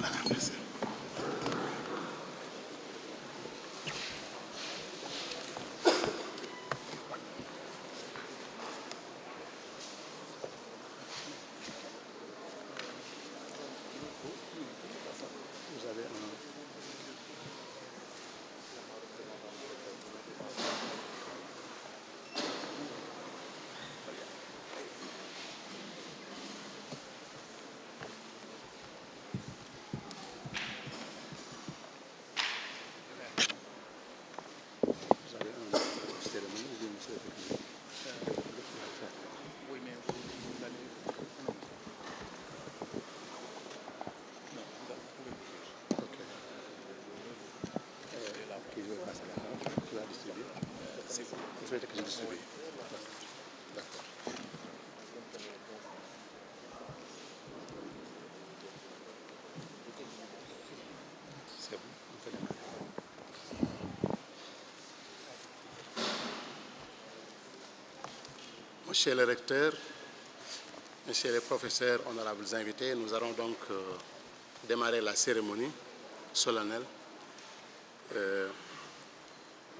Voilà, merci. Vous avez un... Vous avez un cérémonie ou bien monsieur le président? Oui, mais vous allez... Non, vous pouvez l'ouvrir. Ok. Qui veut passer la parole? Tu vas distribuer? C'est vous. Vous souhaitez que je distribue? D'accord. C'est bon, on peut démarrer. Monsieur le recteur, messieurs les professeurs, honorables invités, nous allons donc démarrer la cérémonie solennelle.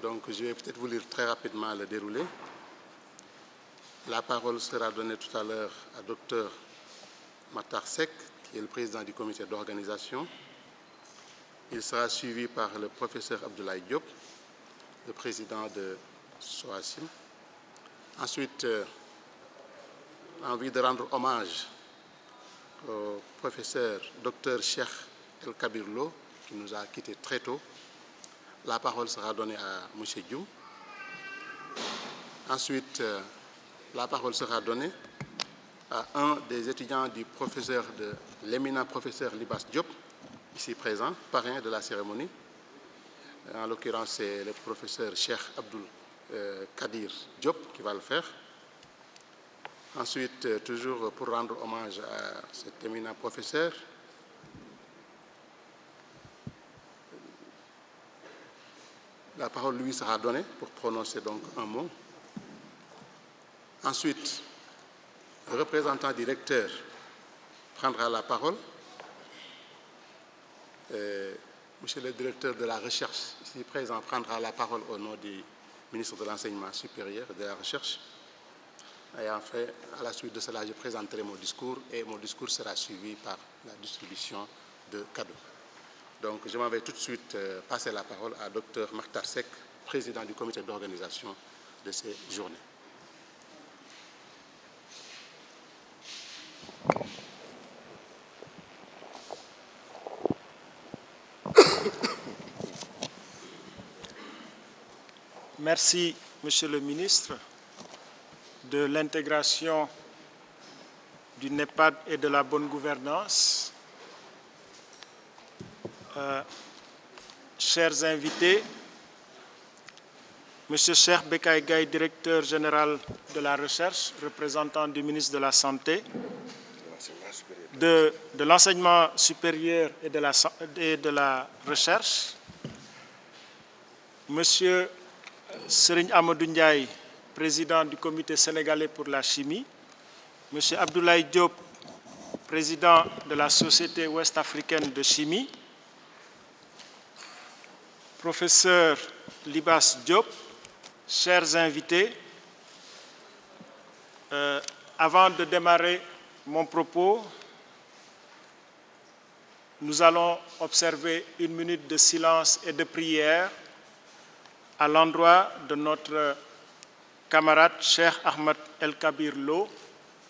Donc je vais peut-être vous lire très rapidement le déroulé. La parole sera donnée tout à l'heure à Dr Makhtar Seck, qui est le président du comité d'organisation. Il sera suivi par le professeur Abdoulaye Diop, le président de SOACIM. Ensuite, envie de rendre hommage au professeur Dr Cheikh El Kabir Lo, qui nous a quittés très tôt. La parole sera donnée à M. Dioum. Ensuite, la parole sera donnée à un des étudiants du professeur de l'éminent professeur Libas Diop, ici présent, parrain de la cérémonie. En l'occurrence, c'est le professeur Cheikh Abdoul Kadir Diop qui va le faire. Ensuite, toujours pour rendre hommage à cet éminent professeur, la parole lui sera donnée pour prononcer donc un mot. Ensuite, le représentant du recteur prendra la parole. Monsieur le directeur de la recherche, ici présent, prendra la parole au nom du ministre de l'Enseignement supérieur et de la Recherche. Et enfin, à la suite de cela, je présenterai mon discours et mon discours sera suivi par la distribution de cadeaux. Donc, je m'en vais tout de suite passer la parole à Dr Makhtar Seck, président du comité d'organisation de ces journées. Merci, Monsieur le ministre, de l'intégration du NEPAD et de la bonne gouvernance. Chers invités, Monsieur Cheikh Bekay Gaye, directeur général de la recherche, représentant du ministre de la Santé, de l'enseignement supérieur et de la recherche, Monsieur Serigne Amadou Ndiaye, président du comité sénégalais pour la chimie, Monsieur Abdoulaye Diop, président de la Société ouest-africaine de chimie, Professeur Libas Diop, chers invités, avant de démarrer mon propos, nous allons observer une minute de silence et de prière à l'endroit de notre camarade Cheikh Ahmed El Kabir Lo,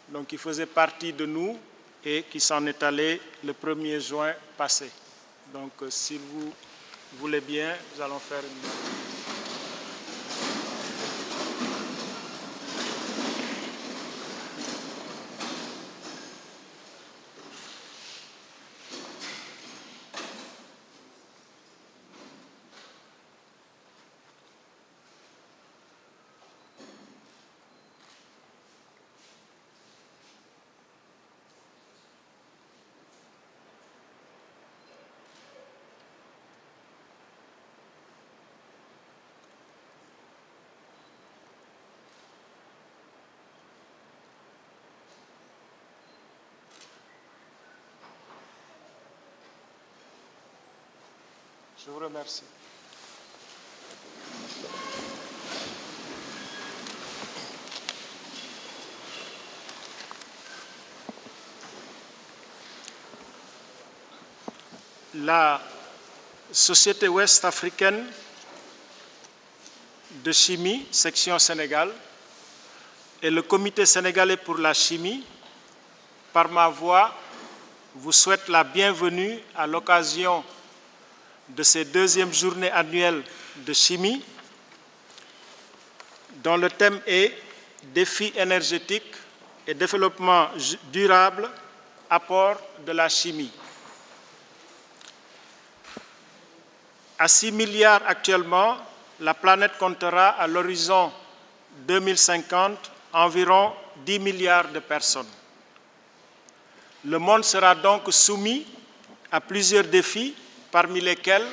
donc qui faisait partie de nous et qui s'en est allé le 1er juin passé. Donc, si vous voulez bien, nous allons faire une... Je vous remercie. La Société ouest-africaine de chimie, section Sénégal, et le Comité sénégalais pour la chimie, par ma voix, vous souhaitent la bienvenue à l'occasion de ces deuxièmes journées annuelles de chimie, dont le thème est « Défis énergétiques et développement durable, apport de la chimie ». À 6 milliards actuellement, la planète comptera à l'horizon 2050 environ 10 milliards de personnes. Le monde sera donc soumis à plusieurs défis, parmi lesquels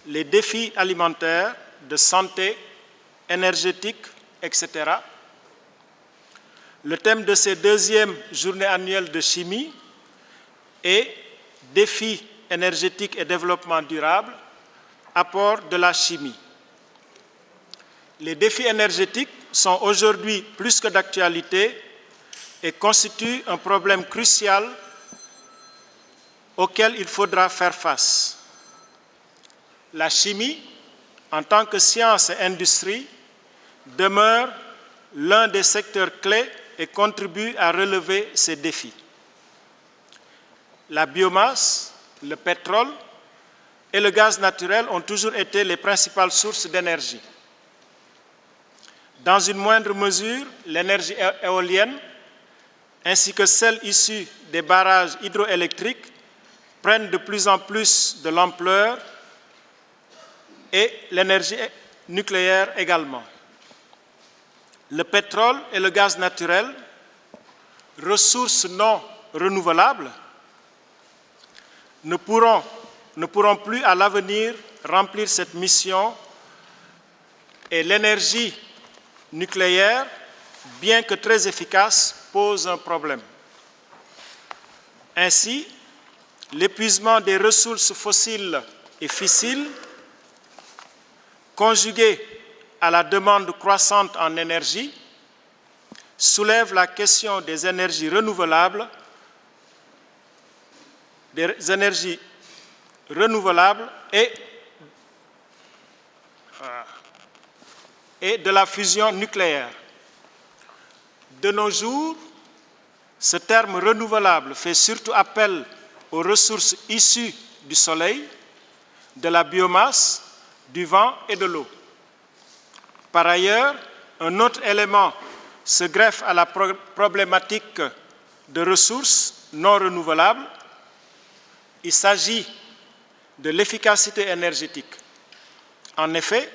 les défis alimentaires, de santé, énergétique, etc. Le thème de ces deuxièmes journées annuelles de chimie est « Défis énergétiques et développement durable, apport de la chimie ». Les défis énergétiques sont aujourd'hui plus que d'actualité et constituent un problème crucial auquel il faudra faire face. La chimie, en tant que science et industrie, demeure l'un des secteurs clés et contribue à relever ces défis. La biomasse, le pétrole et le gaz naturel ont toujours été les principales sources d'énergie. Dans une moindre mesure, l'énergie éolienne, ainsi que celle issue des barrages hydroélectriques, prennent de plus en plus de l'ampleur, et l'énergie nucléaire également. Le pétrole et le gaz naturel, ressources non renouvelables, ne pourront plus à l'avenir remplir cette mission, et l'énergie nucléaire, bien que très efficace, pose un problème. Ainsi, l'épuisement des ressources fossiles et fissiles, conjugué à la demande croissante en énergie, soulève la question des énergies renouvelables, et de la fusion nucléaire. De nos jours, ce terme renouvelable fait surtout appel aux ressources issues du soleil, de la biomasse, du vent et de l'eau. Par ailleurs, un autre élément se greffe à la problématique de ressources non renouvelables. Il s'agit de l'efficacité énergétique. En effet,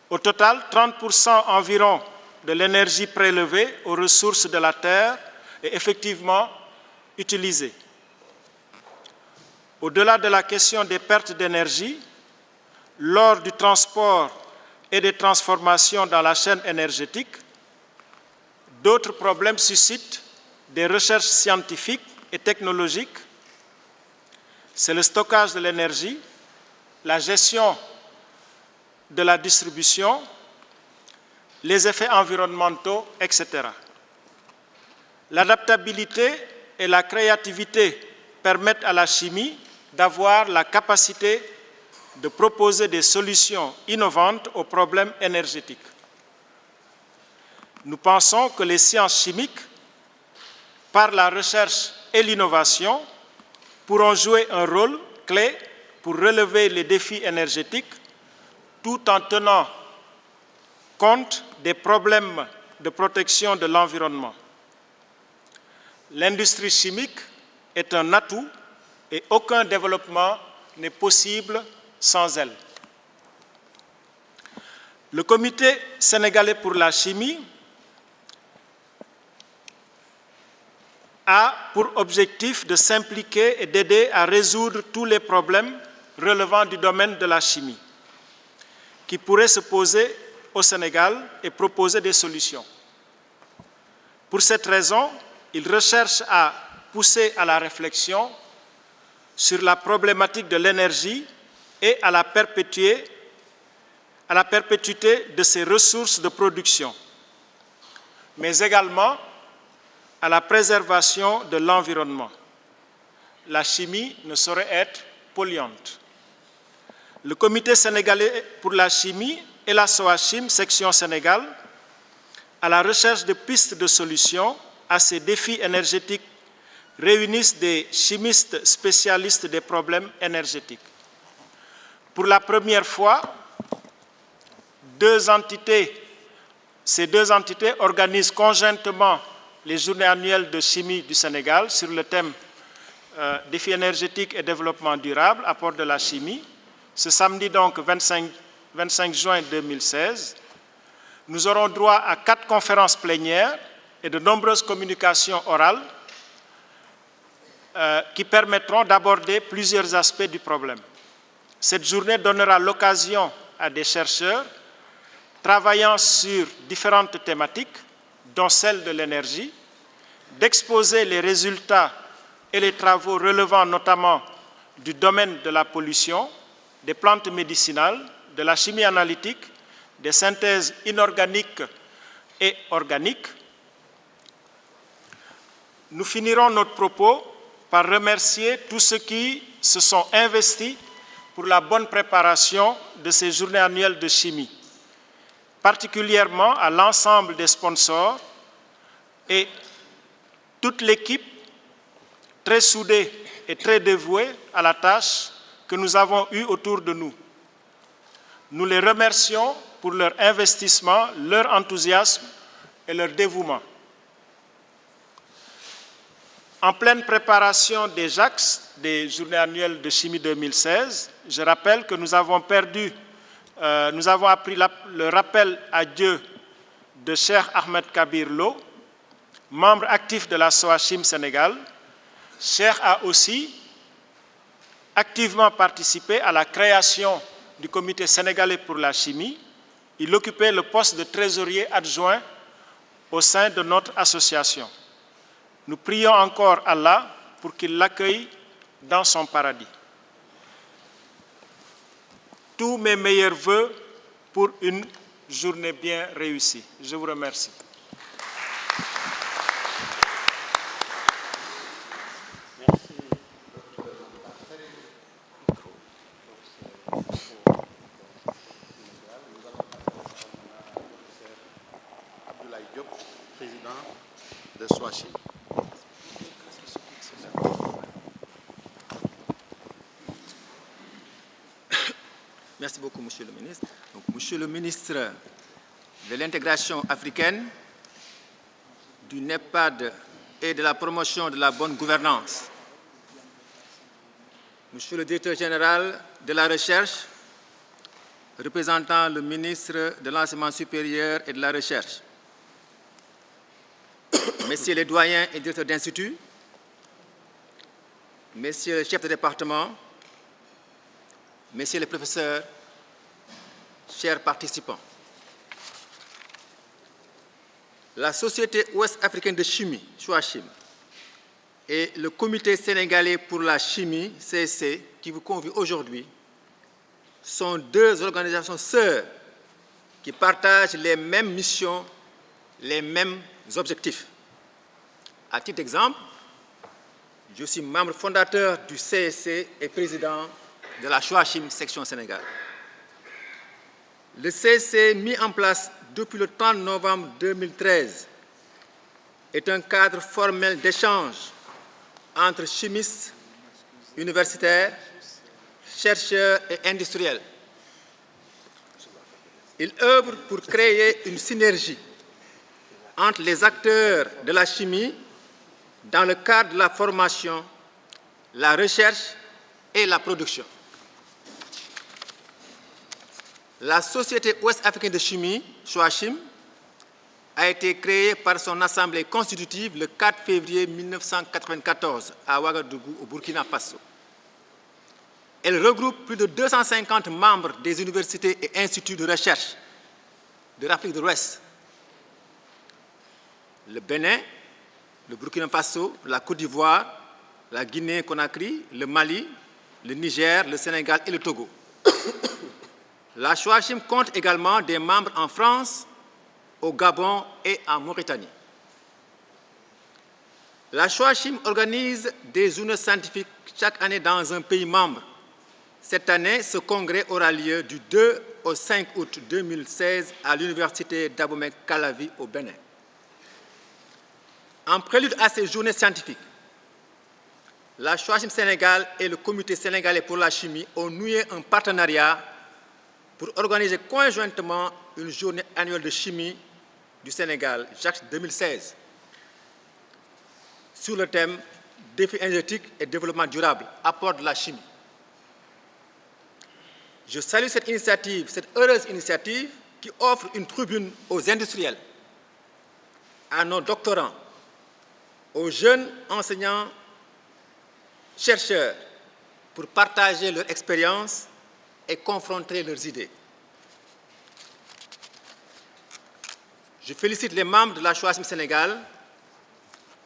au total, 30% environ de l'énergie prélevée aux ressources de la Terre est effectivement utilisée. Au-delà de la question des pertes d'énergie, lors du transport et des transformations dans la chaîne énergétique, d'autres problèmes suscitent des recherches scientifiques et technologiques. C'est le stockage de l'énergie, la gestion de la distribution, les effets environnementaux, etc. L'adaptabilité et la créativité permettent à la chimie d'avoir la capacité de proposer des solutions innovantes aux problèmes énergétiques. Nous pensons que les sciences chimiques, par la recherche et l'innovation, pourront jouer un rôle clé pour relever les défis énergétiques tout en tenant compte des problèmes de protection de l'environnement. L'industrie chimique est un atout et aucun développement n'est possible sans elle. Le Comité sénégalais pour la chimie a pour objectif de s'impliquer et d'aider à résoudre tous les problèmes relevant du domaine de la chimie qui pourraient se poser au Sénégal et proposer des solutions. Pour cette raison, il recherche à pousser à la réflexion sur la problématique de l'énergie et à la perpétuité de ses ressources de production, mais également à la préservation de l'environnement. La chimie ne saurait être polluante. Le Comité sénégalais pour la chimie et la SOACHIM, section Sénégal, à la recherche de pistes de solutions à ces défis énergétiques, réunissent des chimistes spécialistes des problèmes énergétiques. Pour la première fois, ces deux entités organisent conjointement les journées annuelles de chimie du Sénégal sur le thème défis énergétiques et développement durable, apport de la chimie. Ce samedi donc 25 juin 2016, nous aurons droit à 4 conférences plénières et de nombreuses communications orales qui permettront d'aborder plusieurs aspects du problème. Cette journée donnera l'occasion à des chercheurs travaillant sur différentes thématiques, dont celle de l'énergie, d'exposer les résultats et les travaux relevant notamment du domaine de la pollution, des plantes médicinales, de la chimie analytique, des synthèses inorganiques et organiques. Nous finirons notre propos par remercier tous ceux qui se sont investis pour la bonne préparation de ces journées annuelles de chimie, particulièrement à l'ensemble des sponsors et toute l'équipe très soudée et très dévouée à la tâche que nous avons eue autour de nous. Nous les remercions pour leur investissement, leur enthousiasme et leur dévouement. En pleine préparation des JACS, des Journées annuelles de chimie 2016, je rappelle que nous avons appris le rappel à Dieu de Cheikh Ahmed Kabir Lo, membre actif de la SOACHIM Sénégal. Cheikh a aussi activement participé à la création du Comité sénégalais pour la chimie. Il occupait le poste de trésorier adjoint au sein de notre association. Nous prions encore Allah pour qu'il l'accueille dans son paradis. Tous mes meilleurs vœux pour une journée bien réussie. Je vous remercie. Abdoulaye Diop, président de SOACHIM. Merci beaucoup, Monsieur le ministre. Donc, Monsieur le ministre de l'intégration africaine, du NEPAD et de la promotion de la bonne gouvernance, Monsieur le directeur général de la recherche, représentant le ministre de l'enseignement supérieur et de la recherche, Messieurs les doyens et directeurs d'institut, Messieurs les chefs de département, Messieurs les professeurs, chers participants, la Société ouest-africaine de chimie, SOACHIM, et le Comité sénégalais pour la chimie, CSC, qui vous convie aujourd'hui, sont 2 organisations sœurs qui partagent les mêmes missions, les mêmes objectifs. À titre d'exemple, je suis membre fondateur du CSC et président de la SOACHIM section Sénégal. Le CSC, mis en place depuis le 30 novembre 2013, est un cadre formel d'échange entre chimistes, universitaires, chercheurs et industriels. Il œuvre pour créer une synergie entre les acteurs de la chimie dans le cadre de la formation, la recherche et la production. La Société ouest-africaine de chimie, SOACHIM, a été créée par son assemblée constitutive le 4 février 1994 à Ouagadougou, au Burkina Faso. Elle regroupe plus de 250 membres des universités et instituts de recherche de l'Afrique de l'Ouest, le Bénin, le Burkina Faso, la Côte d'Ivoire, la Guinée-Conakry, le Mali, le Niger, le Sénégal et le Togo. La Chouachim compte également des membres en France, au Gabon et en Mauritanie. La Chouachim organise des journées scientifiques chaque année dans un pays membre. Cette année, ce congrès aura lieu du 2 au 5 août 2016 à l'université d'Abomey-Calavi au Bénin. En prélude à ces journées scientifiques, la Chouachim Sénégal et le Comité sénégalais pour la chimie ont noué un partenariat pour organiser conjointement une journée annuelle de chimie du Sénégal, JACS 2016, sur le thème « Défis énergétiques et développement durable, apport de la chimie ». Je salue cette initiative, cette heureuse initiative qui offre une tribune aux industriels, à nos doctorants, aux jeunes enseignants, chercheurs, pour partager leur expérience et confronter leurs idées. Je félicite les membres de la Chouachim Sénégal,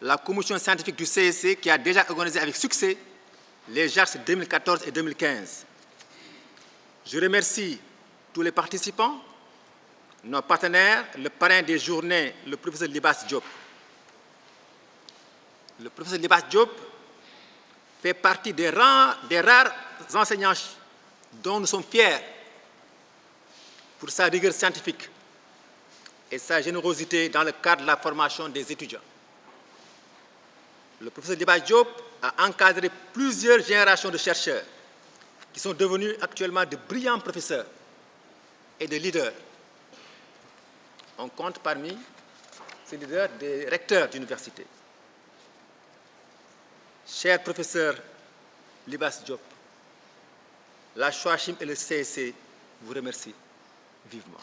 la commission scientifique du CEC qui a déjà organisé avec succès les JACS 2014 et 2015. Je remercie tous les participants, nos partenaires, le parrain des journées, le professeur Libas Diop. Le professeur Libas Diop fait partie des rares enseignants dont nous sommes fiers pour sa rigueur scientifique et sa générosité dans le cadre de la formation des étudiants. Le professeur Libas Diop a encadré plusieurs générations de chercheurs qui sont devenus actuellement de brillants professeurs et de leaders. On compte parmi ces leaders des recteurs d'université. Cher professeur Libas Diop, la Chouachim et le CEC vous remercient vivement.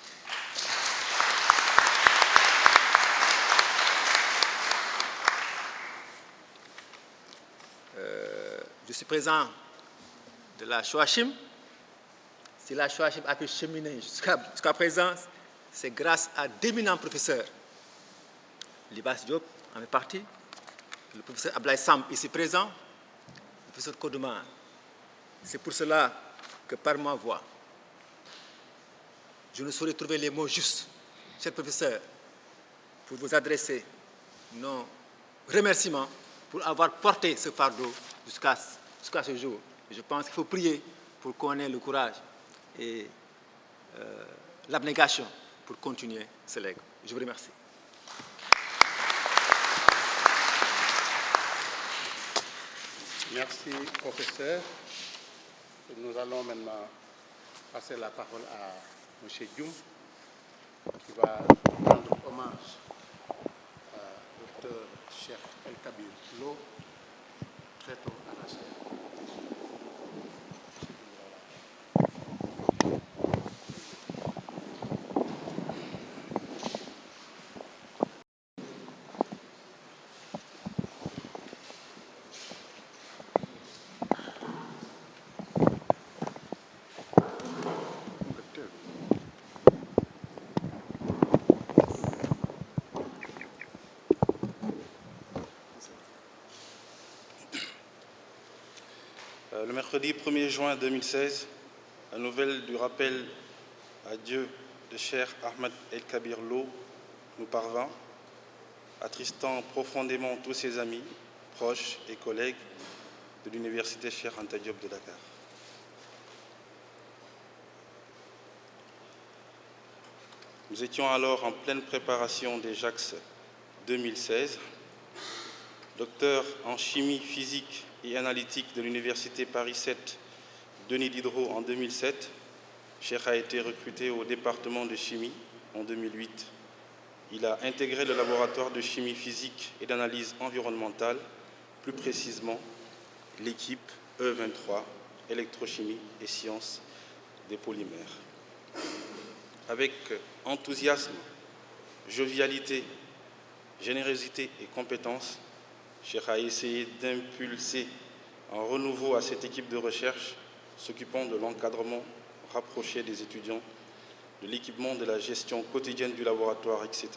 Je suis présent de la Chouachim. Si la Chouachim a pu cheminer jusqu'à présent, c'est grâce à d'éminents professeurs. Libas Diop en fait partie, le professeur Ablaye Samb ici présent, le professeur Kodouma. C'est pour cela que par ma voix, je ne saurais trouver les mots justes, cher professeur, pour vous adresser nos remerciements pour avoir porté ce fardeau jusqu'à ce jour. Je pense qu'il faut prier pour qu'on ait le courage et l'abnégation pour continuer ce legs. Je vous remercie. Merci, professeur. Nous allons maintenant passer la parole à M. Dioum, qui va rendre hommage au docteur Cheikh El-Kabir Lo, très tôt à la chaire. Le mercredi 1er juin 2016, la nouvelle du rappel à Dieu de Cheikh Ahmed El-Kabir Lo nous parvint, attristant profondément tous ses amis, proches et collègues de l'université Cheikh Anta Diop de Dakar. Nous étions alors en pleine préparation des JACS 2016. Docteur en chimie physique et analytique de l'université Paris 7, Denis Diderot en 2007, Cheikh a été recruté au département de chimie en 2008. Il a intégré le laboratoire de chimie physique et d'analyse environnementale, plus précisément l'équipe E23, électrochimie et sciences des polymères. Avec enthousiasme, jovialité, générosité et compétence, Cheikh a essayé d'impulser un renouveau à cette équipe de recherche s'occupant de l'encadrement rapproché des étudiants, de l'équipement de la gestion quotidienne du laboratoire, etc.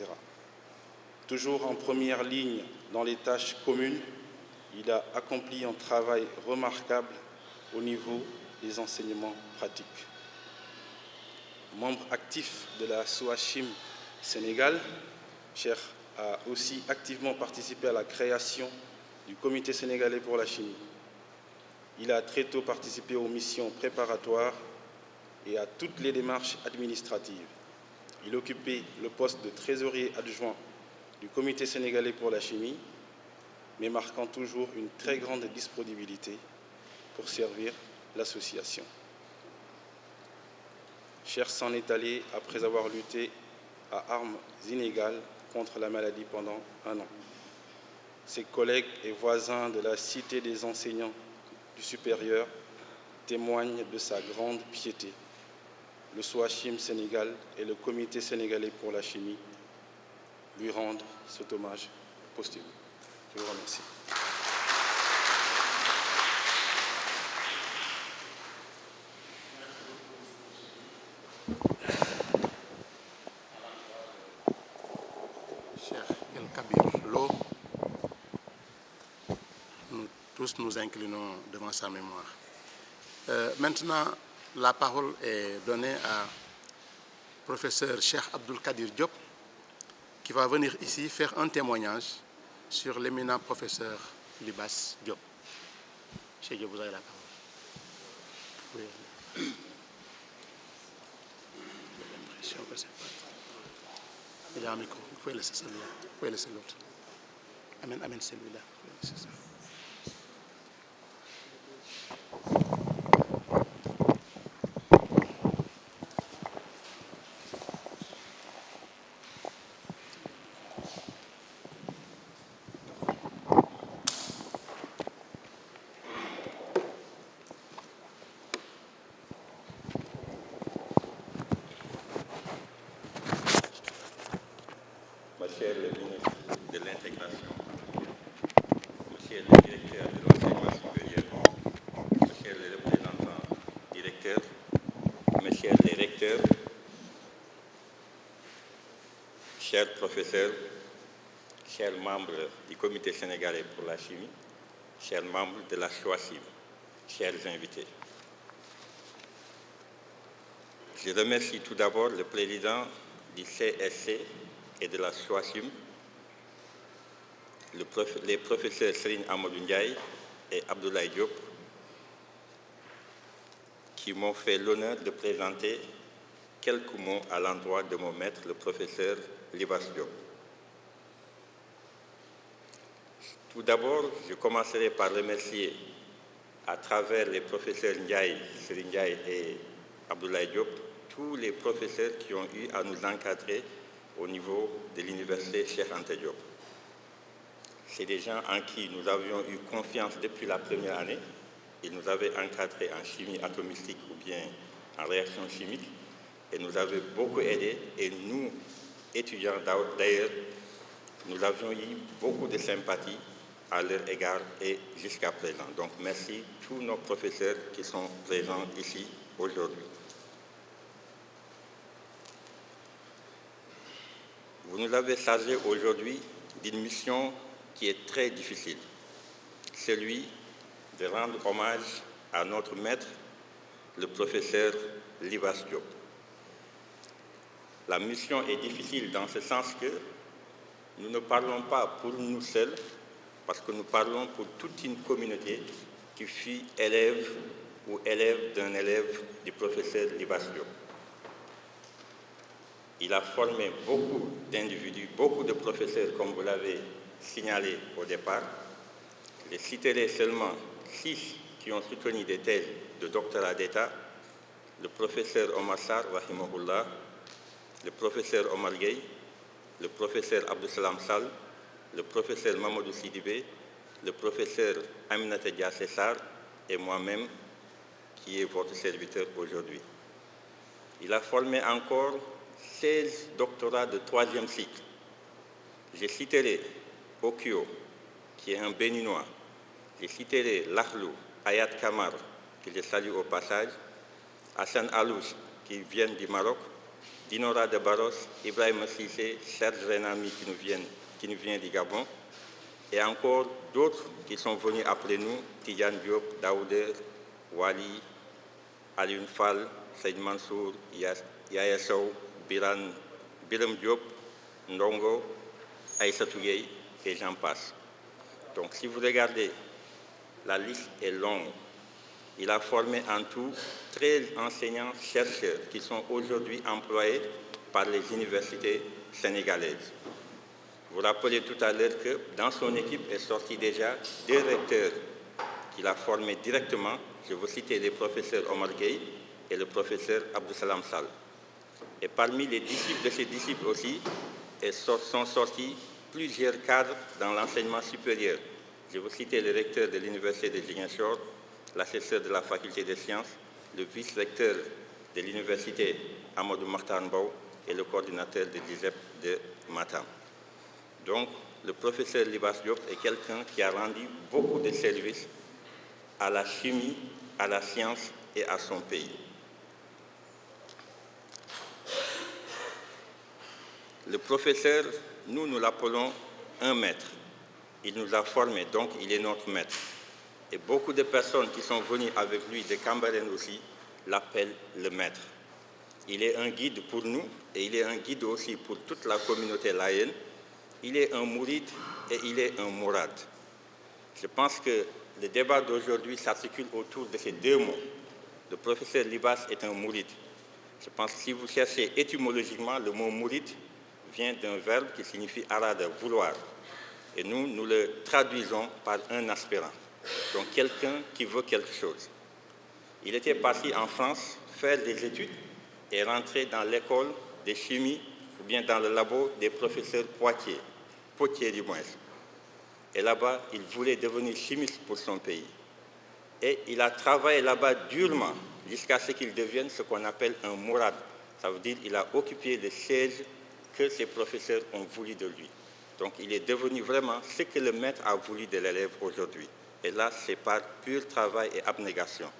Toujours en première ligne dans les tâches communes, il a accompli un travail remarquable au niveau des enseignements pratiques. membre actif de la SOACHIM Sénégal, Cheikh a aussi activement participé à la création du Comité sénégalais pour la chimie. Il a très tôt participé aux missions préparatoires et à toutes les démarches administratives. Il occupait le poste de trésorier adjoint du Comité sénégalais pour la chimie, mais marquant toujours une très grande disponibilité pour servir l'association. Cheikh s'en est allé après avoir lutté à armes inégales contre la maladie pendant 1 an. Ses collègues et voisins de la Cité des enseignants du supérieur témoignent de sa grande piété. Le SOACHIM Sénégal et le Comité sénégalais pour la chimie lui rendent cet hommage posthume. Je vous remercie. Cheikh El-Kabir Lo, nous tous nous inclinons devant sa mémoire. Maintenant, la parole est donnée à professeur Cheikh Abdoul Kadir Diop, qui va venir ici faire un témoignage sur l'éminent professeur Libas Diop. Cheikh Diop, vous avez la parole. Oui. J'ai l'impression que c'est pas... Il y a un micro, vous pouvez laisser celui-là, vous pouvez laisser l'autre. Amène celui-là, vous pouvez laisser ça. Monsieur le ministre de l'Intégration, Monsieur le directeur de l'enseignement supérieur, Monsieur le représentant directeur, Messieurs les recteurs, chers professeurs, chers membres du Comité sénégalais pour la chimie, chers membres de la SOACHIM, chers invités. Je remercie tout d'abord le président du CSC et de la SOACHIM, les professeurs Serigne Amadou Ndiaye et Abdoulaye Diop, qui m'ont fait l'honneur de présenter quelques mots à l'endroit de mon maître, le professeur Libas Diop. Tout d'abord, je commencerai par remercier, à travers les professeurs Ndiaye, Serigne Ndiaye et Abdoulaye Diop, tous les professeurs qui ont eu à nous encadrer au niveau de l'université Cheikh Anta Diop. C'est des gens en qui nous avions eu confiance depuis la première année. Ils nous avaient encadrés en chimie atomistique ou bien en réaction chimique et nous avaient beaucoup aidés. Et nous, étudiants d'ailleurs, nous avions eu beaucoup de sympathie à leur égard et jusqu'à présent. Donc merci tous nos professeurs qui sont présents ici aujourd'hui. Vous nous avez chargé aujourd'hui d'une mission qui est très difficile, celui de rendre hommage à notre maître, le professeur Libas Diop. La mission est difficile dans ce sens que nous ne parlons pas pour nous seuls, parce que nous parlons pour toute une communauté qui fut élève ou élève d'un élève du professeur Libas Diop. Il a formé beaucoup d'individus, beaucoup de professeurs, comme vous l'avez signalé au départ. Je citerai seulement 6 qui ont soutenu des thèses de doctorat d'État: le professeur Omar Sarr, rahimahullah, le professeur Omar Gueye, le professeur Abdou-Salam Sall, le professeur Mamadou Sidibé, le professeur Aminata Diassé Sarr et moi-même, qui est votre serviteur aujourd'hui. Il a formé encore 16 doctorats de 3e cycle. Je citerai Okio, qui est un Béninois. Je citerai Lahlou, Ayat Kamar, que je salue au passage, Hassan Alouche, qui vient du Maroc, Dinora de Barros, Ibrahim Sissé, Serge Renami, qui nous vient du Gabon, et encore d'autres qui sont venus après nous, Tidiane Diop, Daouder, Wali, Alioune Fall, Saïd Mansour, Yaya Sow, Biram Diop, Ndongo, Aïssatou Gueye, et j'en passe. Donc si vous regardez, la liste est longue. Il a formé en tout 13 enseignants-chercheurs qui sont aujourd'hui employés par les universités sénégalaises. Vous rappelez tout à l'heure que dans son équipe est sorti déjà 2 recteurs qu'il a formés directement. Je vous citer le professeur Omar Gueye et le professeur Abdou Salam Sall. Et parmi les disciples de ces disciples aussi, sont sortis plusieurs cadres dans l'enseignement supérieur. Je vous citer le recteur de l'université de Ziguinchor, l'assesseur de la faculté des sciences, le vice-recteur de l'université Amadou Mahtar Mbow et le coordinateur de l'ISEP de Matam. Donc, le professeur Libas Diop est quelqu'un qui a rendu beaucoup de services à la chimie, à la science et à son pays. Le professeur, nous l'appelons un maître. Il nous a formés, donc il est notre maître. Et beaucoup de personnes qui sont venues avec lui de Cambérène aussi l'appellent le maître. Il est un guide pour nous et il est un guide aussi pour toute la communauté layène. Il est un mouride et il est un mourad. Je pense que le débat d'aujourd'hui s'articule autour de ces 2 mots. Le professeur Libas est un mouride. Je pense que si vous cherchez étymologiquement, le mot mouride vient d'un verbe qui signifie arada, vouloir. Et nous le traduisons par un aspirant. Donc quelqu'un qui veut quelque chose. Il était parti en France faire des études et rentrer dans l'école de chimie ou bien dans le labo des professeurs Poitiers du moins. Et là-bas, il voulait devenir chimiste pour son pays. Et il a travaillé là-bas durement jusqu'à ce qu'il devienne ce qu'on appelle un mourad. Ça veut dire qu'il a occupé les sièges que ses professeurs ont voulu de lui. Donc il est devenu vraiment ce que le maître a voulu de l'élève aujourd'hui. Et là, c'est par pur travail et abnégation.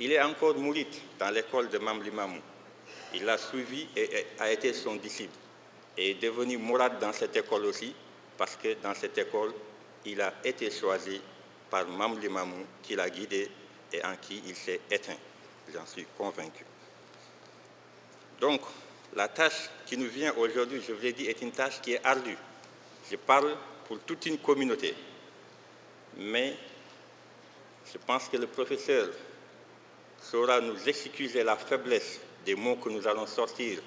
Il est encore mouride dans l'école de Mam Limamou. Il l'a suivi et a été son disciple. Et est devenu mourad dans cette école aussi, parce que dans cette école, il a été choisi par Mam Limamou, qui l'a guidé et en qui il s'est éteint. J'en suis convaincu. Donc, la tâche qui nous vient aujourd'hui, je vous l'ai dit, est une tâche qui est ardue. Je parle pour toute une communauté. Mais je pense que le professeur saura nous excuser la faiblesse des mots que nous allons sortir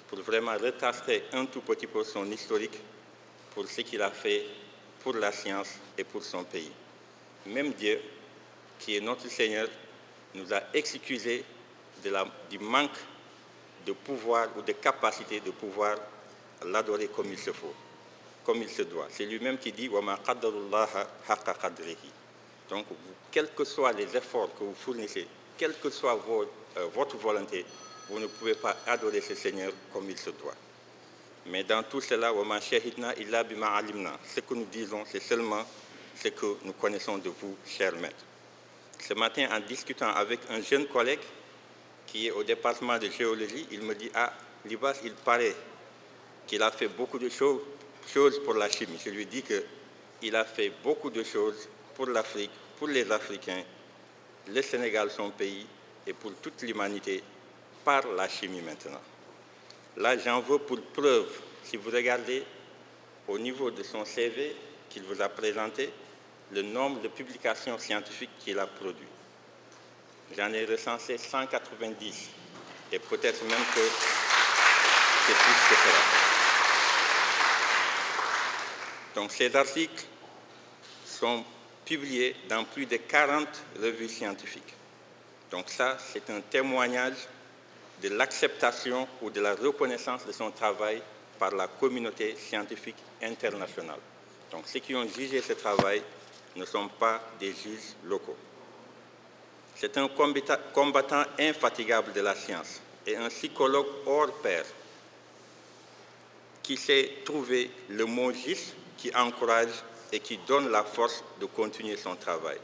pour vraiment retracer un tout petit peu son historique pour ce qu'il a fait pour la science et pour son pays. Même Dieu, qui est notre Seigneur, nous a excusé du manque de pouvoir ou de capacité de pouvoir l'adorer comme il se faut, comme il se doit. C'est lui-même qui dit « Wa ma qaddarullaha haqqa qadrihi ». Donc, quels que soient les efforts que vous fournissez, quelle que soit votre volonté, vous ne pouvez pas adorer ce Seigneur comme il se doit. Mais dans tout cela, wa ma shahidna illa bima alimna. Ce que nous disons, c'est seulement ce que nous connaissons de vous, chers maîtres. Ce matin, en discutant avec un jeune collègue qui est au département de géologie, il me dit « Ah, Libas, il paraît qu'il a fait beaucoup de choses pour la chimie. » Je lui dis qu'il a fait beaucoup de choses pour l'Afrique, pour les Africains, le Sénégal, son pays, et pour toute l'humanité, par la chimie maintenant. Là, j'en veux pour preuve, si vous regardez au niveau de son CV qu'il vous a présenté, le nombre de publications scientifiques qu'il a produit. J'en ai recensé 190, et peut-être même que c'est plus que cela. Donc ces articles sont publiés dans plus de 40 revues scientifiques. Donc ça, c'est un témoignage de l'acceptation ou de la reconnaissance de son travail par la communauté scientifique internationale. Donc ceux qui ont jugé ce travail ne sont pas des juges locaux. C'est un combattant infatigable de la science et un psychologue hors pair qui sait trouver le mot juste qui encourage et qui donne la force de continuer son travail.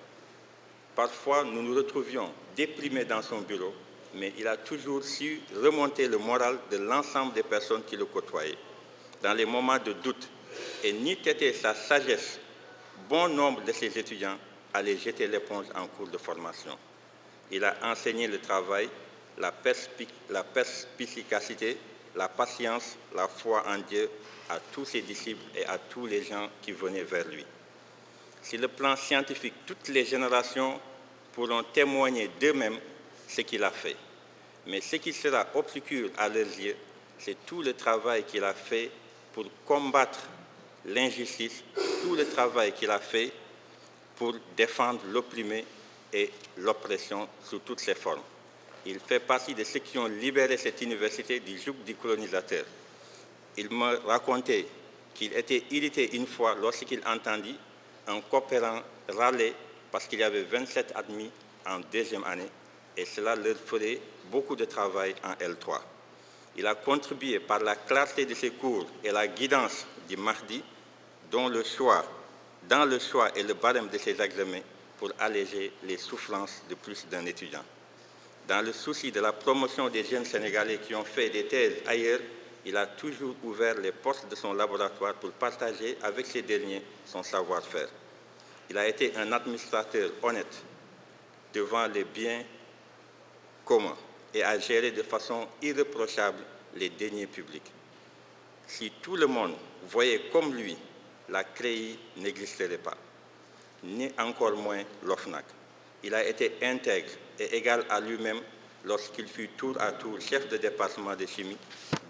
Parfois, nous nous retrouvions déprimés dans son bureau, mais il a toujours su remonter le moral de l'ensemble des personnes qui le côtoyaient. Dans les moments de doute, et n'eût été sa sagesse, bon nombre de ses étudiants allaient jeter l'éponge en cours de formation. Il a enseigné le travail la perspicacité, la patience, la foi en Dieu à tous ses disciples et à tous les gens qui venaient vers lui. Sur le plan scientifique, toutes les générations pourront témoigner d'eux-mêmes ce qu'il a fait. Mais ce qui sera obscur à leurs yeux, c'est tout le travail qu'il a fait pour combattre l'injustice, tout le travail qu'il a fait pour défendre l'opprimé et l'oppression sous toutes ses formes. Il fait partie de ceux qui ont libéré cette université du joug du colonisateur. Il me racontait qu'il était irrité une fois lorsqu'il entendit un coopérant râler parce qu'il y avait 27 admis en deuxième année et cela leur ferait beaucoup de travail en L3. Il a contribué par la clarté de ses cours et la guidance du Mahdi dans le choix et le barème de ses examens pour alléger les souffrances de plus d'un étudiant. Dans le souci de la promotion des jeunes Sénégalais qui ont fait des thèses ailleurs, il a toujours ouvert les portes de son laboratoire pour partager avec ces derniers son savoir-faire. Il a été un administrateur honnête devant les biens communs et a géré de façon irréprochable les deniers publics. Si tout le monde voyait comme lui, la CREI n'existerait pas, ni encore moins l'OFNAC. Il a été intègre et égal à lui-même lorsqu'il fut tour à tour chef de département de chimie,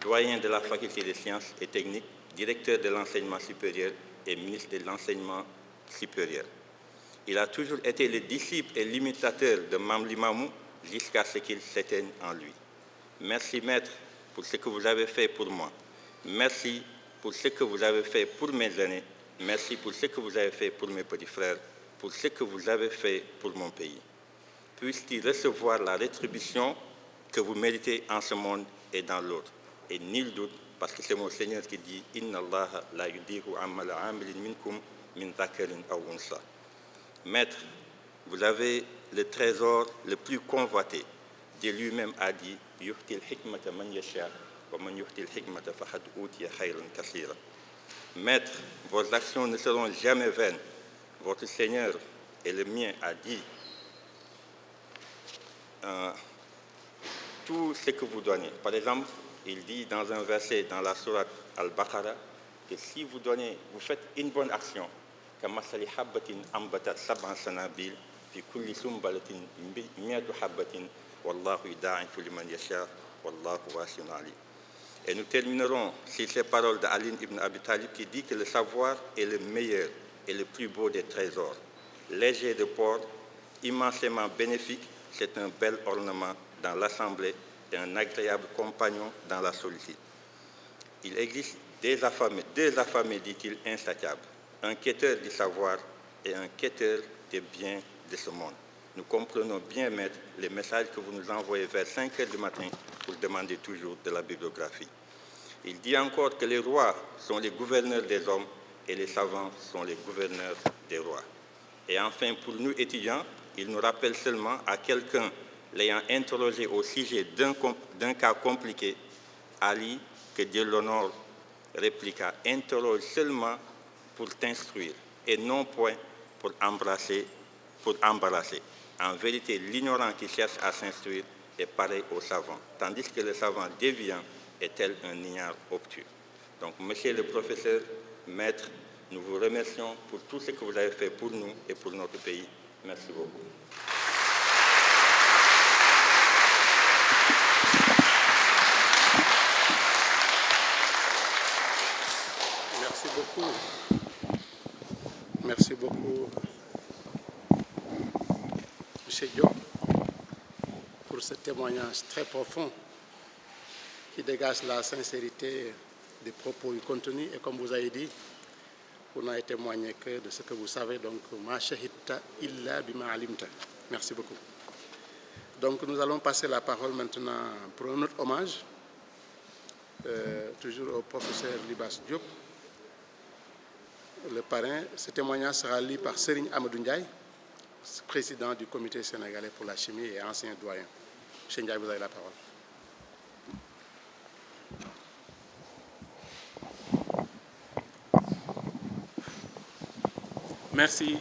doyen de la faculté des sciences et techniques, directeur de l'enseignement supérieur et ministre de l'enseignement supérieur. Il a toujours été le disciple et l'imitateur de Mamli Mamou jusqu'à ce qu'il s'éteigne en lui. Merci, maître, pour ce que vous avez fait pour moi. Merci pour ce que vous avez fait pour mes aînés. Merci pour ce que vous avez fait pour mes petits frères, pour ce que vous avez fait pour mon pays. Puisse-t-il recevoir la rétribution que vous méritez en ce monde et dans l'autre. Et nul doute, parce que c'est mon Seigneur qui dit « Inna Allah la yudihu amala amilin minkum min dhakarin aw unsa ». Maître, vous avez le trésor le plus convoité. Dieu lui-même a dit « Yuhtil hikmata man yasha wa man yuhtil hikmata fahad utiya khayran kathira ». Maître, vos actions ne seront jamais vaines. Votre Seigneur et le mien a dit tout ce que vous donnez. Par exemple, il dit dans un verset dans la sourate Al-Baqarah que si vous donnez, vous faites une bonne action, كَمَثَلِ حَبَّةٍ أَنبَتَتْ سَبْعَ سَنَابِلَ فِي كُلِّ سُنبُلَةٍ مِائَةُ حَبَّةٍ وَاللَّهُ يُضَاعِفُ لِمَنْ يَشَاءُ وَاللَّهُ وَاسِعٌ عَلِيمٌ. Et nous terminerons sur ces paroles d'Ali ibn Abi Talib qui dit que le savoir est le meilleur et le plus beau des trésors. Léger de port, immensément bénéfique, c'est un bel ornement dans l'assemblée et un agréable compagnon dans la solitude. Il existe deux affamés, dit-il, insatiables, un quêteur du savoir et un quêteur des biens de ce monde. Nous comprenons bien, maître, les messages que vous nous envoyez vers 5 heures du matin pour demander toujours de la bibliographie. Il dit encore que les rois sont les gouverneurs des hommes et les savants sont les gouverneurs des rois. Et enfin, pour nous étudiants, il nous rappelle seulement à quelqu'un l'ayant interrogé au sujet d'un cas compliqué, Ali, que Dieu l'honore, répliqua « Interroge seulement pour t'instruire et non point pour embrasser. En vérité, l'ignorant qui cherche à s'instruire est pareil au savant, tandis que le savant déviant est tel un ignare obtus. » Donc, monsieur le professeur, maître, nous vous remercions pour tout ce que vous avez fait pour nous et pour notre pays. Merci beaucoup. Merci beaucoup. Merci beaucoup, M. Diop, pour ce témoignage très profond qui dégage la sincérité des propos du contenu. Et comme vous avez dit, vous n'avez témoigné que de ce que vous savez. Donc, ma shahidta illa bima alimta. Merci beaucoup. Donc, nous allons passer la parole maintenant pour un autre hommage, toujours au professeur Libas Diop. Le parrain, ce témoignage sera lu par Serigne Amadou Ndiaye, président du comité sénégalais pour la chimie et ancien doyen. Monsieur Ndiaye, vous avez la parole. Merci.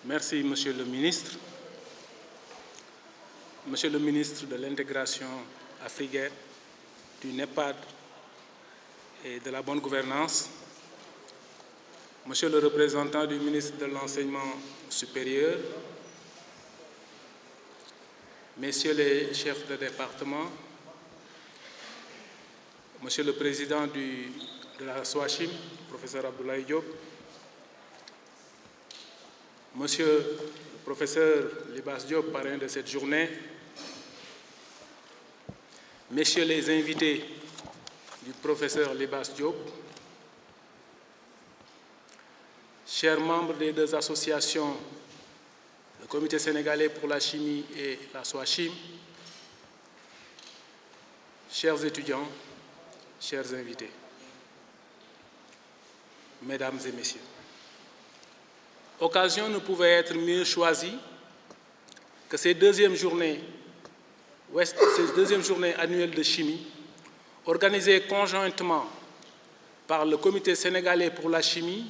Merci, Monsieur le ministre. Monsieur le ministre de l'Intégration africaine, du NEPAD et de la bonne gouvernance, Monsieur le représentant du ministre de l'Enseignement supérieur, Messieurs les chefs de département, Monsieur le président de la SOACHIM, professeur Abdoulaye Diop, Monsieur le professeur Libas Diop, parrain de cette journée, Messieurs les invités du professeur Libas Diop, chers membres des deux associations, le Comité sénégalais pour la chimie et la SOACHIM, chers étudiants, chers invités, Mesdames et Messieurs, occasion ne pouvait être mieux choisie que ces deuxièmes journées annuelles de chimie, organisées conjointement par le Comité sénégalais pour la chimie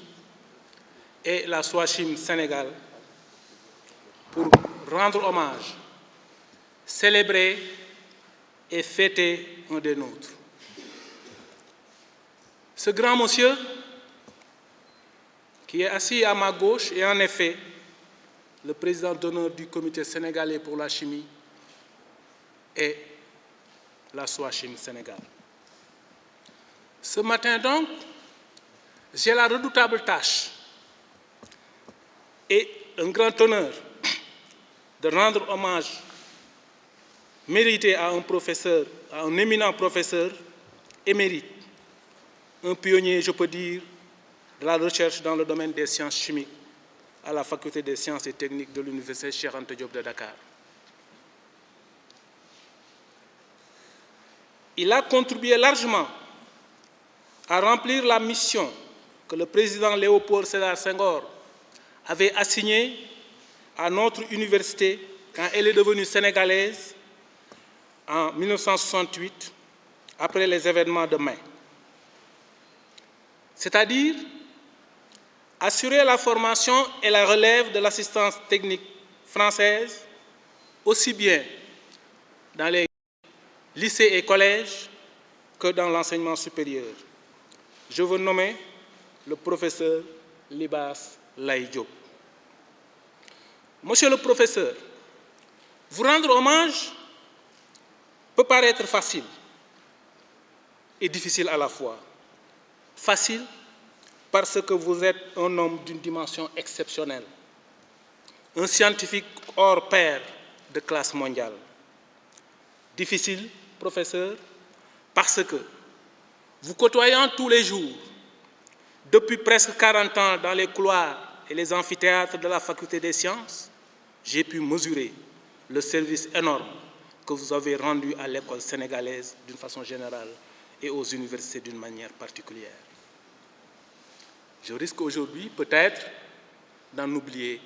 et la SOACHIM Sénégal, pour rendre hommage, célébrer et fêter un des nôtres. Ce grand monsieur, qui est assis à ma gauche, est en effet le président d'honneur du Comité sénégalais pour la chimie et la SOACHIM Sénégal. Ce matin donc, j'ai la redoutable tâche et un grand honneur de rendre hommage mérité à un éminent professeur émérite, un pionnier, je peux dire, de la recherche dans le domaine des sciences chimiques à la Faculté des sciences et techniques de l'Université Cheikh Anta Diop de Dakar. Il a contribué largement à remplir la mission que le président Léopold Sédar Senghor avait assignée à notre université quand elle est devenue sénégalaise en 1968, après les événements de mai. C'est-à-dire assurer la formation et la relève de l'assistance technique française, aussi bien dans les lycées et collèges que dans l'enseignement supérieur. Je veux nommer le professeur Libas Laye Diop. Monsieur le professeur, vous rendre hommage peut paraître facile et difficile à la fois. Facile parce que vous êtes un homme d'une dimension exceptionnelle, un scientifique hors pair de classe mondiale. Difficile, professeur, parce que vous côtoyant tous les jours, depuis presque 40 ans dans les couloirs et les amphithéâtres de la Faculté des sciences, j'ai pu mesurer le service énorme que vous avez rendu à l'école sénégalaise d'une façon générale et aux universités d'une manière particulière. Je risque aujourd'hui peut-être d'en oublier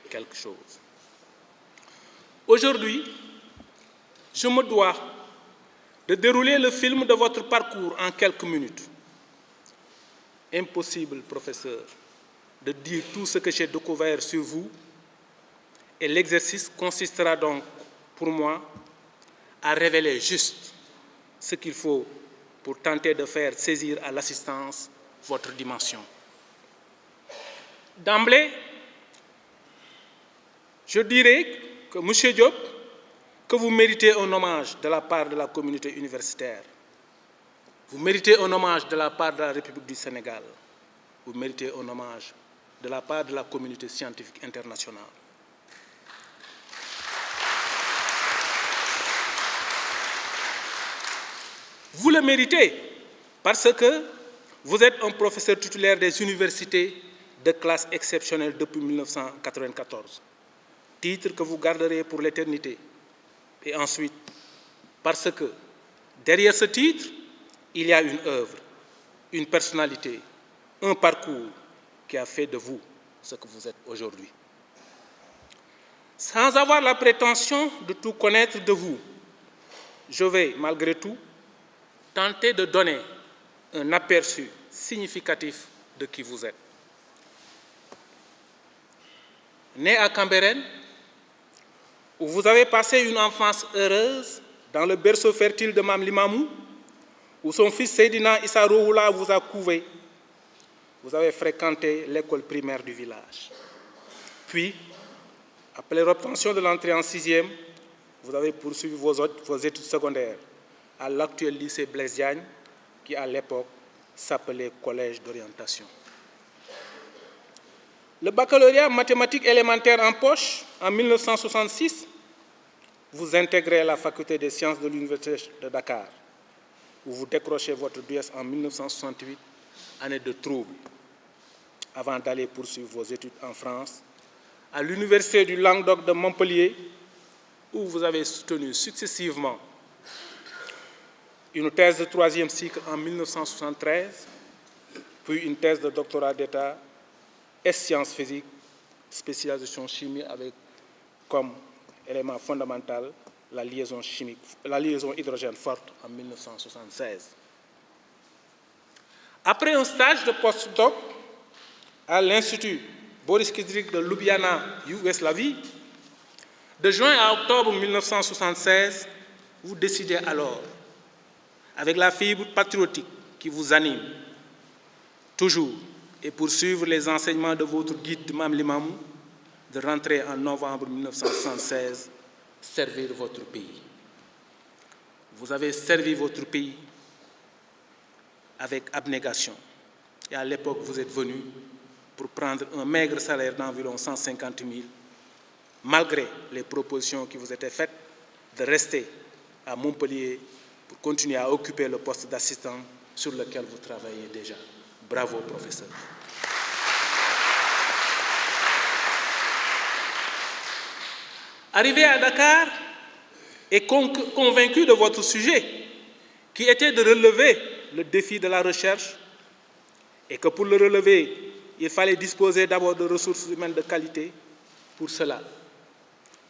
quelque chose. Aujourd'hui, je me dois de dérouler le film de votre parcours en quelques minutes. Impossible, professeur, de dire tout ce que j'ai découvert sur vous, et l'exercice consistera donc, pour moi, à révéler juste ce qu'il faut pour tenter de faire saisir à l'assistance votre dimension. D'emblée, je dirais que, M. Diop, que vous méritez un hommage de la part de la communauté universitaire. Vous méritez un hommage de la part de la République du Sénégal. Vous méritez un hommage de la part de la communauté scientifique internationale. Vous le méritez parce que vous êtes un professeur titulaire des universités de classe exceptionnelle depuis 1994, titre que vous garderez pour l'éternité. Et ensuite, parce que derrière ce titre, il y a une œuvre, une personnalité, un parcours qui a fait de vous ce que vous êtes aujourd'hui. Sans avoir la prétention de tout connaître de vous, je vais, malgré tout, tenter de donner un aperçu significatif de qui vous êtes. Né à Cambérène, où vous avez passé une enfance heureuse dans le berceau fertile de Mam Limamou, où son fils Seydina Issa Rouhoula vous a couvé, vous avez fréquenté l'école primaire du village. Puis, après l'obtention de l'entrée en 6e, vous avez poursuivi vos études secondaires à l'actuel lycée Blaise Diagne, qui à l'époque s'appelait Collège d'orientation. Le baccalauréat mathématiques élémentaires en poche, en 1966, vous intégrez la faculté des sciences de l'Université de Dakar, où vous décrochez votre DS en 1968, année de trouble, avant d'aller poursuivre vos études en France, à l'Université du Languedoc de Montpellier, où vous avez soutenu successivement une thèse de 3e cycle en 1973, puis une thèse de doctorat d'État et sciences physiques, spécialisation chimie avec comme élément fondamental la liaison hydrogène forte en 1976. Après un stage de postdoc à l'Institut Boris Kizrik de Ljubljana, Yougoslavie, de juin à octobre 1976, vous décidez alors, avec la fibre patriotique qui vous anime, toujours, et poursuivre les enseignements de votre guide Mam Limamou, de rentrer en novembre 1976, servir votre pays. Vous avez servi votre pays avec abnégation. Et à l'époque, vous êtes venu pour prendre un maigre salaire d'environ 150 000, malgré les propositions qui vous étaient faites de rester à Montpellier pour continuer à occuper le poste d'assistant sur lequel vous travaillez déjà. Bravo, professeur. Arrivé à Dakar et convaincu de votre sujet, qui était de relever le défi de la recherche, et que pour le relever, il fallait disposer d'abord de ressources humaines de qualité. Pour cela,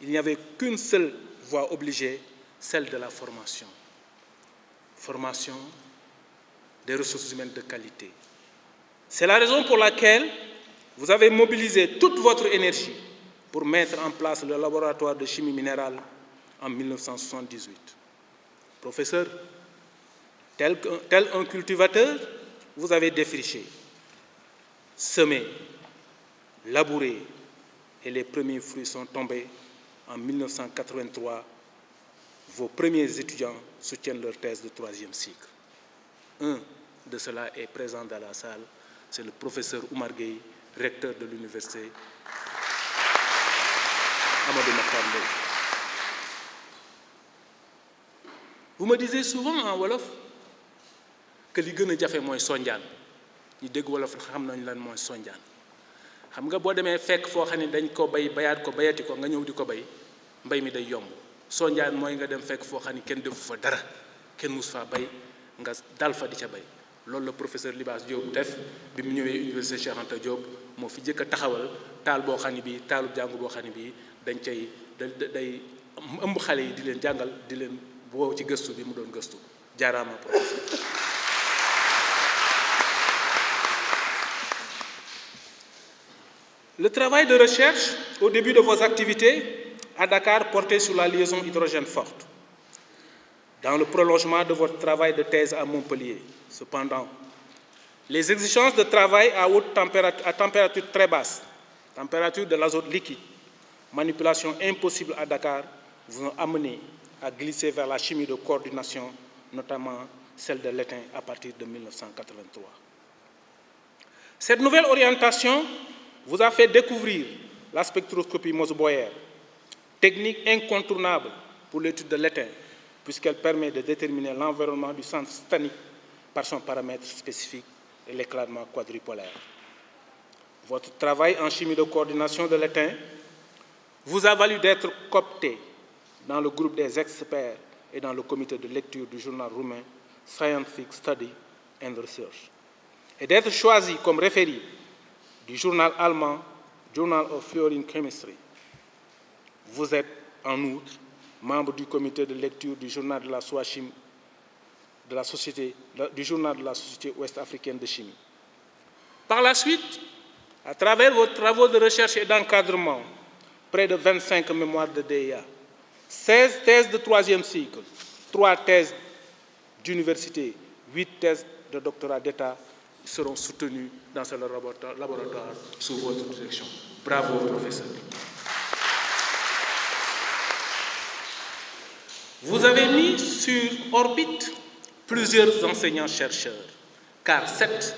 il n'y avait qu'une seule voie obligée, celle de la formation. Formation des ressources humaines de qualité. C'est la raison pour laquelle vous avez mobilisé toute votre énergie pour mettre en place le laboratoire de chimie minérale en 1978. Professeur, tel un cultivateur, vous avez défriché, semé, labouré, et les premiers fruits sont tombés en 1983. Vos premiers étudiants soutiennent leur thèse de 3e cycle. Un de cela est présent dans la salle, c'est le professeur Oumar Gueye, recteur de l'université Amadou Mahtar Mboye. Vous me disiez souvent en wolof que li gën a jafe mooy sonjaan ñi dégg wolof xam nañ lan mooy sonjaan xam nga boo demee fekk foo xam ne dañ ko bay bayaat ko bayati ko nga ñëw di ko bay mbay mi day yomb sonjaan mooy nga dem fekk foo xam ne kenn defu fa dara kenn mus faa bay nga dal fa di ca bay loolu la professeur Libaas Diop def bi mu ñëwee université Cheikh Anta Diop moo fi jëkk a taxawal taal boo xam ne bii taalu jàngu boo xam ne bii dañ cay day ëmb xale yi di leen jàngal di leen boo ci gëstu bi mu doon gëstu jaaraama professeur. Le travail de recherche au début de vos activités à Dakar portait sur la liaison hydrogène forte. Dans le prolongement de votre travail de thèse à Montpellier, cependant, les exigences de travail à température très basse, température de l'azote liquide, manipulation impossible à Dakar, vous ont amené à glisser vers la chimie de coordination, notamment celle de l'étain à partir de 1983. Cette nouvelle orientation vous a fait découvrir la spectroscopie Mohs-Boyer, technique incontournable pour l'étude de l'étain, puisqu'elle permet de déterminer l'environnement du centre stanique par son paramètre spécifique et l'éclatement quadripolaire. Votre travail en chimie de coordination de l'étain vous a valu d'être coopté dans le groupe des experts et dans le comité de lecture du journal roumain Scientific Study and Research, et d'être choisi comme référé du journal allemand Journal of Fluorine Chemistry. Vous êtes, en outre, membre du comité de lecture du journal de la Société ouest-africaine de chimie. Par la suite, à travers vos travaux de recherche et d'encadrement, près de 25 mémoires de DEA, 16 thèses de 3e cycle, 3 thèses d'université, 8 thèses de doctorat d'État seront soutenues dans ce laboratoire sous votre direction. Bravo, professeur. Vous avez mis sur orbite plusieurs enseignants-chercheurs, car 7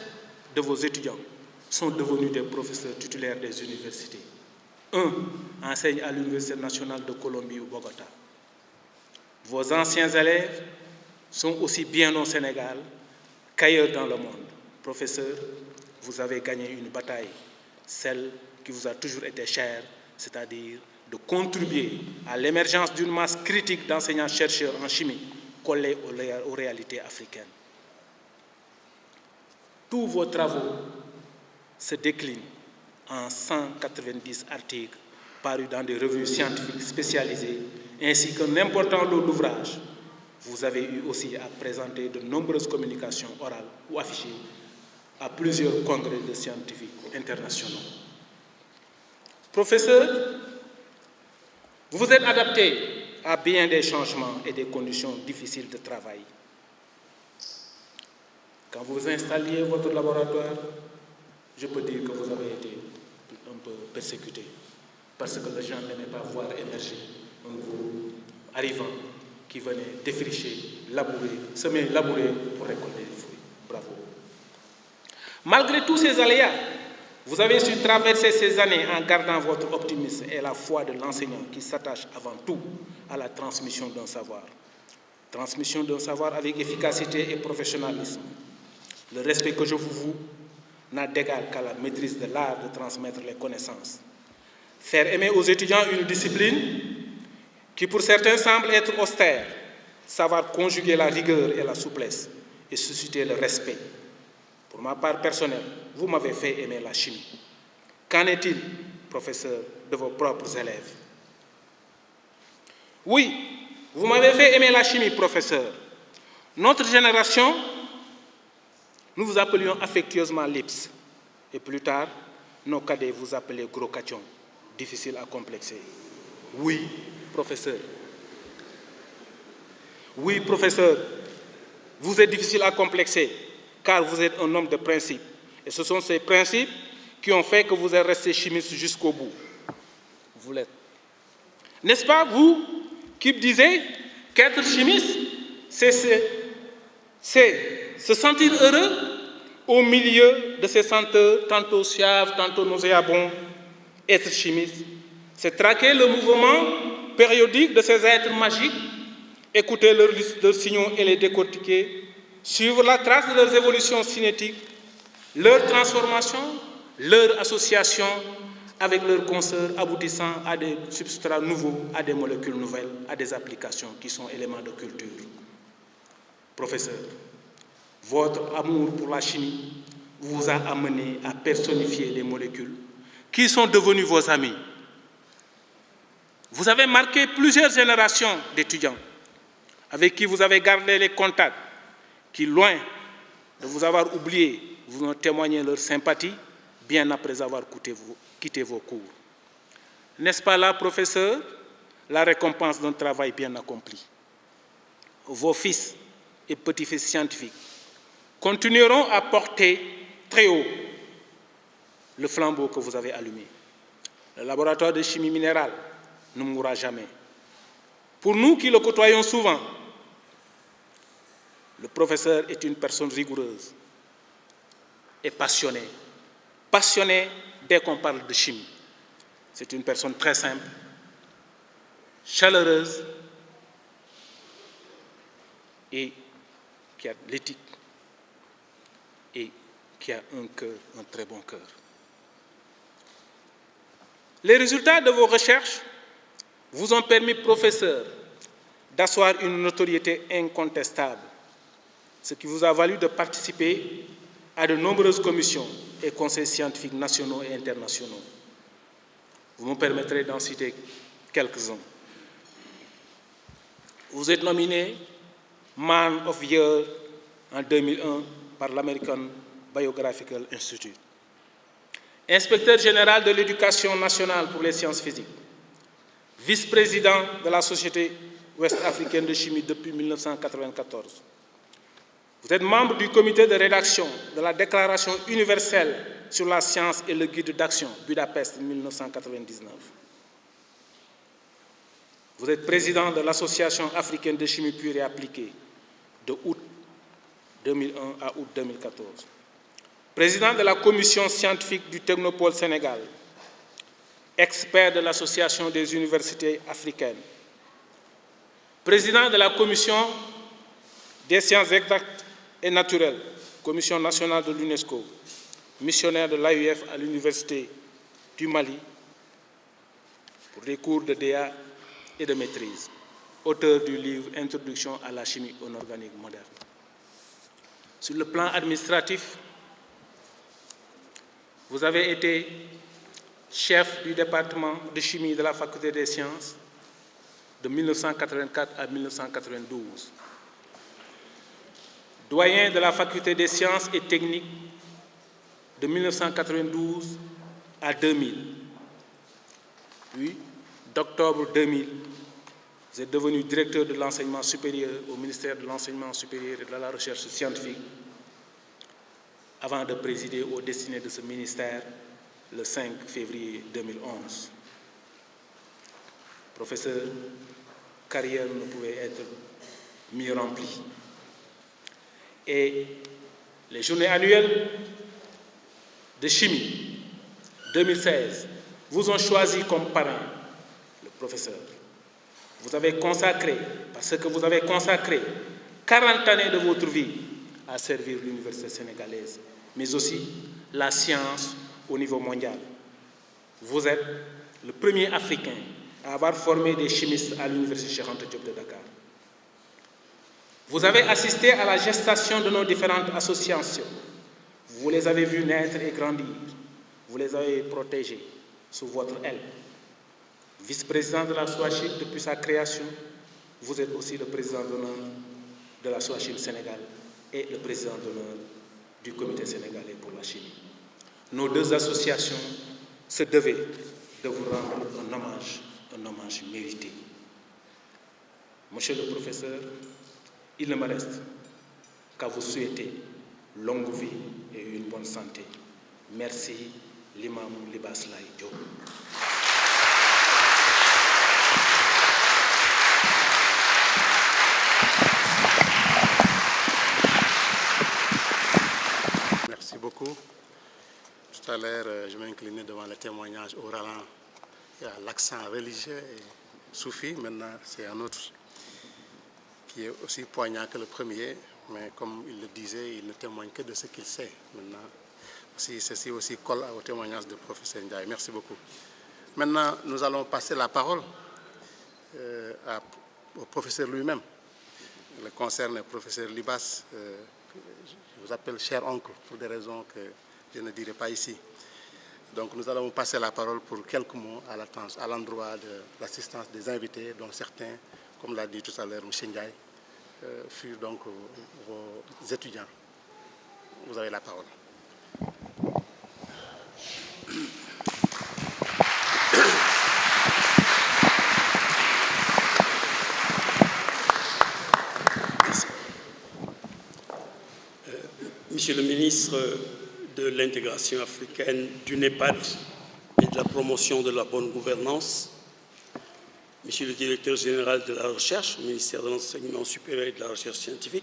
de vos étudiants sont devenus des professeurs titulaires des universités. Un enseigne à l'Université nationale de Colombie ou Bogota. Vos anciens élèves sont aussi bien au Sénégal qu'ailleurs dans le monde. Professeur, vous avez gagné une bataille, celle qui vous a toujours été chère, c'est-à-dire de contribuer à l'émergence d'une masse critique d'enseignants-chercheurs en chimie collés aux réalités africaines. Tous vos travaux se déclinent en 190 articles parus dans des revues scientifiques spécialisées, ainsi qu'un important lot d'ouvrages. Vous avez eu aussi à présenter de nombreuses communications orales ou affichées à plusieurs congrès de scientifiques internationaux. Professeur, vous vous êtes adapté à bien des changements et des conditions difficiles de travail. Quand vous installiez votre laboratoire, je peux dire que vous avez été un peu persécuté parce que les gens n'aimaient pas voir émerger un nouveau arrivant qui venait défricher, labourer, semer, labourer pour récolter les fruits. Bravo. Malgré tous ces aléas, vous avez su traverser ces années en gardant votre optimisme et la foi de l'enseignant qui s'attache avant tout à la transmission d'un savoir. Transmission d'un savoir avec efficacité et professionnalisme. Le respect que je vous voue n'a d'égal qu'à la maîtrise de l'art de transmettre les connaissances. Faire aimer aux étudiants une discipline qui pour certains semble être austère, savoir conjuguer la rigueur et la souplesse et susciter le respect. Pour ma part personnelle, vous m'avez fait aimer la chimie. Qu'en est-il, professeur, de vos propres élèves? Oui, vous m'avez fait aimer la chimie, professeur. Notre génération, nous vous appelions affectueusement Lips. Et plus tard, nos cadets vous appelaient Gros Cachon, difficile à complexer. Oui, professeur. Oui, professeur, vous êtes difficile à complexer, car vous êtes un homme de principe. Et ce sont ces principes qui ont fait que vous êtes resté chimiste jusqu'au bout. Vous l'êtes. N'est-ce pas, vous, qui disiez qu'être chimiste, c'est se sentir heureux au milieu de ces senteurs, tantôt suaves, tantôt nauséabonds. Être chimiste, c'est traquer le mouvement périodique de ces êtres magiques, écouter leurs signaux et les décortiquer, suivre la trace de leurs évolutions cinétiques, leur transformation, leur association avec leurs consoeurs aboutissant à des substrats nouveaux, à des molécules nouvelles, à des applications qui sont éléments de culture. Professeur, votre amour pour la chimie vous a amené à personnifier les molécules qui sont devenues vos amis. Vous avez marqué plusieurs générations d'étudiants avec qui vous avez gardé les contacts, qui, loin de vous avoir oublié, vous ont témoigné leur sympathie bien après avoir quitté vos cours. N'est-ce pas là, professeur, la récompense d'un travail bien accompli? Vos fils et petits-fils scientifiques continueront à porter très haut le flambeau que vous avez allumé. Le laboratoire de chimie minérale ne mourra jamais. Pour nous qui le côtoyons souvent, le professeur est une personne rigoureuse et passionnée. Passionnée dès qu'on parle de chimie. C'est une personne très simple, chaleureuse et qui a de l'éthique et qui a un cœur, un très bon cœur. Les résultats de vos recherches vous ont permis, professeur, d'asseoir une notoriété incontestable, ce qui vous a valu de participer à de nombreuses commissions et conseils scientifiques nationaux et internationaux. Vous me permettrez d'en citer quelques-uns. Vous êtes nominé Man of the Year en 2001 par l'American Biographical Institute. Inspecteur général de l'éducation nationale pour les sciences physiques, vice-président de la Société ouest-africaine de chimie depuis 1994. Vous êtes membre du comité de rédaction de la Déclaration universelle sur la science et le guide d'action, Budapest 1999. Vous êtes président de l'Association africaine de chimie pure et appliquée de août 2001 à août 2014. Président de la commission scientifique du Technopôle Sénégal, expert de l'Association des universités africaines, président de la commission des sciences exactes et naturelles, commission nationale de l'UNESCO, missionnaire de l'AUF à l'Université du Mali pour les cours de DA et de maîtrise, auteur du livre « Introduction à la chimie inorganique moderne ». Sur le plan administratif, vous avez été chef du département de chimie de la Faculté des sciences de 1984 à 1992, doyen de la Faculté des sciences et techniques de 1992 à 2000. Puis, d'octobre 2000, vous êtes devenu directeur de l'enseignement supérieur au ministère de l'Enseignement supérieur et de la Recherche scientifique, avant de présider aux destinées de ce ministère le 5 février 2011. Professeur, carrière ne pouvait être mieux remplie. Et les journées annuelles de chimie 2016 vous ont choisi comme parrain le professeur. Vous avez consacré, parce que vous avez consacré 40 années de votre vie à servir l'université sénégalaise, mais aussi la science au niveau mondial. Vous êtes le premier Africain à avoir formé des chimistes à l'université Cheikh Anta Diop de Dakar. Vous avez assisté à la gestation de nos différentes associations. Vous les avez vus naître et grandir. Vous les avez protégées sous votre aile. Vice-président de la SOACHIM depuis sa création, vous êtes aussi le président d'honneur de la SOACHIM Sénégal et le président d'honneur du Comité sénégalais pour la chimie. Nos deux associations se devaient de vous rendre un hommage mérité. Monsieur le professeur, il ne me reste qu'à vous souhaiter longue vie et une bonne santé. Merci, l'imam Libas Laye Diop. Merci beaucoup. Tout à l'heure, je m'inclinais devant le témoignage au ralent et à l'accent religieux et soufi. Maintenant, c'est un autre qui est aussi poignant que le premier, mais comme il le disait, il ne témoigne que de ce qu'il sait. Maintenant, ceci aussi colle au témoignage du professeur Ndiaye. Merci beaucoup. Maintenant, nous allons passer la parole au professeur lui-même. Le concerne le professeur Libas. Je vous appelle cher oncle pour des raisons que je ne dirai pas ici. Donc nous allons passer la parole pour quelques mots à l'endroit de l'assistance des invités, dont certains, comme l'a dit tout à l'heure M. Ndiaye, furent donc vos étudiants. Vous avez la parole. Merci. Monsieur le ministre de l'intégration africaine, du NEPAD et de la promotion de la bonne gouvernance, Monsieur le directeur général de la recherche au ministère de l'Enseignement supérieur et de la recherche scientifique,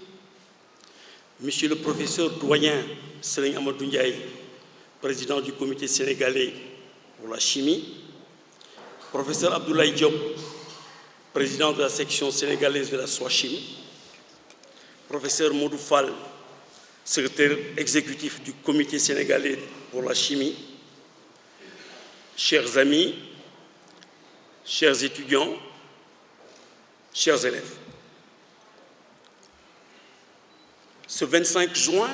Monsieur le professeur doyen Serigne Amadou Ndiaye, président du comité sénégalais pour la chimie, professeur Abdoulaye Diop, président de la section sénégalaise de la SOACHIM, professeur Modou Fall, secrétaire exécutif du comité sénégalais pour la chimie, chers amis, chers étudiants, chers élèves. Ce 25 juin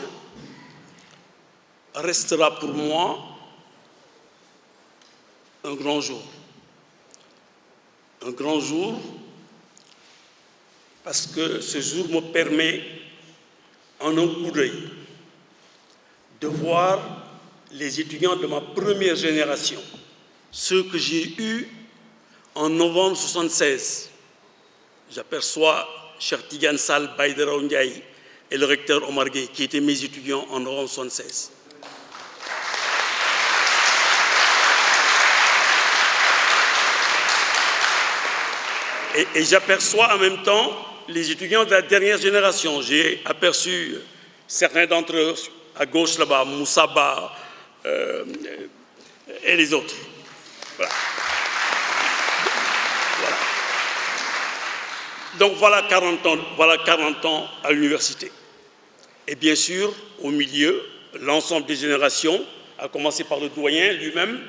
restera pour moi un grand jour. Un grand jour parce que ce jour me permet, en un coup d'œil, de voir les étudiants de ma première génération, ceux que j'ai eus En novembre 1976, j'aperçois Cheikh Tidiane Sall, Baïdara Ndiaye et le recteur Omar Gueye, qui étaient mes étudiants en novembre 1976. Et j'aperçois en même temps les étudiants de la dernière génération. J'ai aperçu certains d'entre eux à gauche là-bas, Moussa Ba et les autres. Voilà. Voilà. Donc voilà 40 ans à l'université. Et bien sûr, au milieu, l'ensemble des générations, à commencer par le doyen lui-même,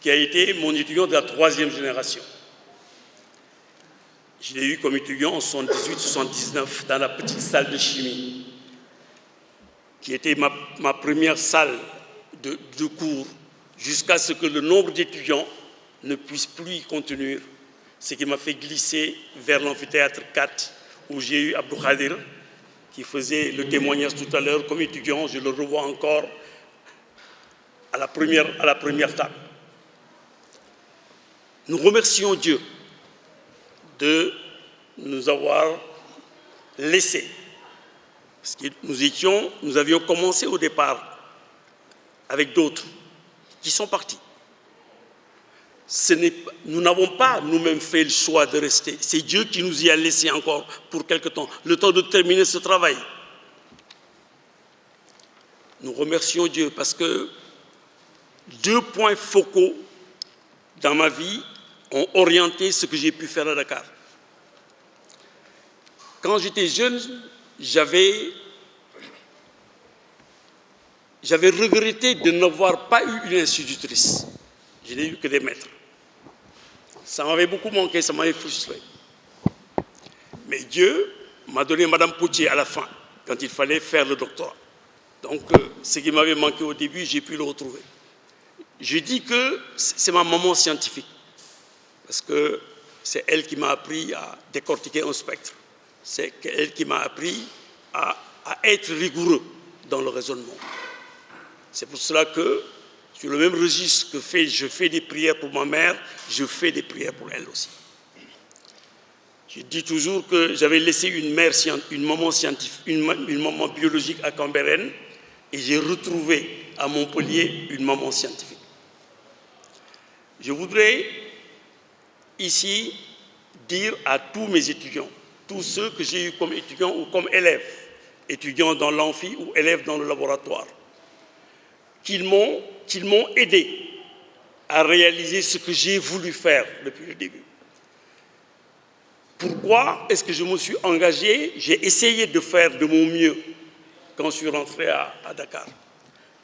qui a été mon étudiant de la 3e génération. Je l'ai eu comme étudiant en 78-79 dans la petite salle de chimie, qui était ma première salle de cours, jusqu'à ce que le nombre d'étudiants ne puisse plus y contenir, ce qui m'a fait glisser vers l'amphithéâtre 4, où j'ai eu Abdou Khadir, qui faisait le témoignage tout à l'heure comme étudiant. Je le revois encore à la première table. Nous remercions Dieu de nous avoir laissés. Parce que nous avions commencé au départ avec d'autres qui sont partis. Nous n'avons pas nous-mêmes fait le choix de rester. C'est Dieu qui nous y a laissés encore pour quelque temps, le temps de terminer ce travail. Nous remercions Dieu parce que 2 points focaux dans ma vie ont orienté ce que j'ai pu faire à Dakar. Quand j'étais jeune, j'avais regretté de n'avoir pas eu une institutrice. Je n'ai eu que des maîtres. Ça m'avait beaucoup manqué, ça m'avait frustré. Mais Dieu m'a donné Madame Potier à la fin, quand il fallait faire le doctorat. Donc, ce qui m'avait manqué au début, j'ai pu le retrouver. Je dis que c'est ma maman scientifique, parce que c'est elle qui m'a appris à décortiquer un spectre. C'est elle qui m'a appris à être rigoureux dans le raisonnement. C'est pour cela que, sur le même registre que je fais des prières pour ma mère, je fais des prières pour elle aussi. Je dis toujours que j'avais laissé une maman biologique à Cambérène, et j'ai retrouvé à Montpellier une maman scientifique. Je voudrais ici dire à tous mes étudiants, tous ceux que j'ai eus comme étudiants ou comme élèves, étudiants dans l'amphi ou élèves dans le laboratoire, qu'ils m'ont aidé à réaliser ce que j'ai voulu faire depuis le début. Pourquoi est-ce que je me suis engagé? J'ai essayé de faire de mon mieux quand je suis rentré à Dakar.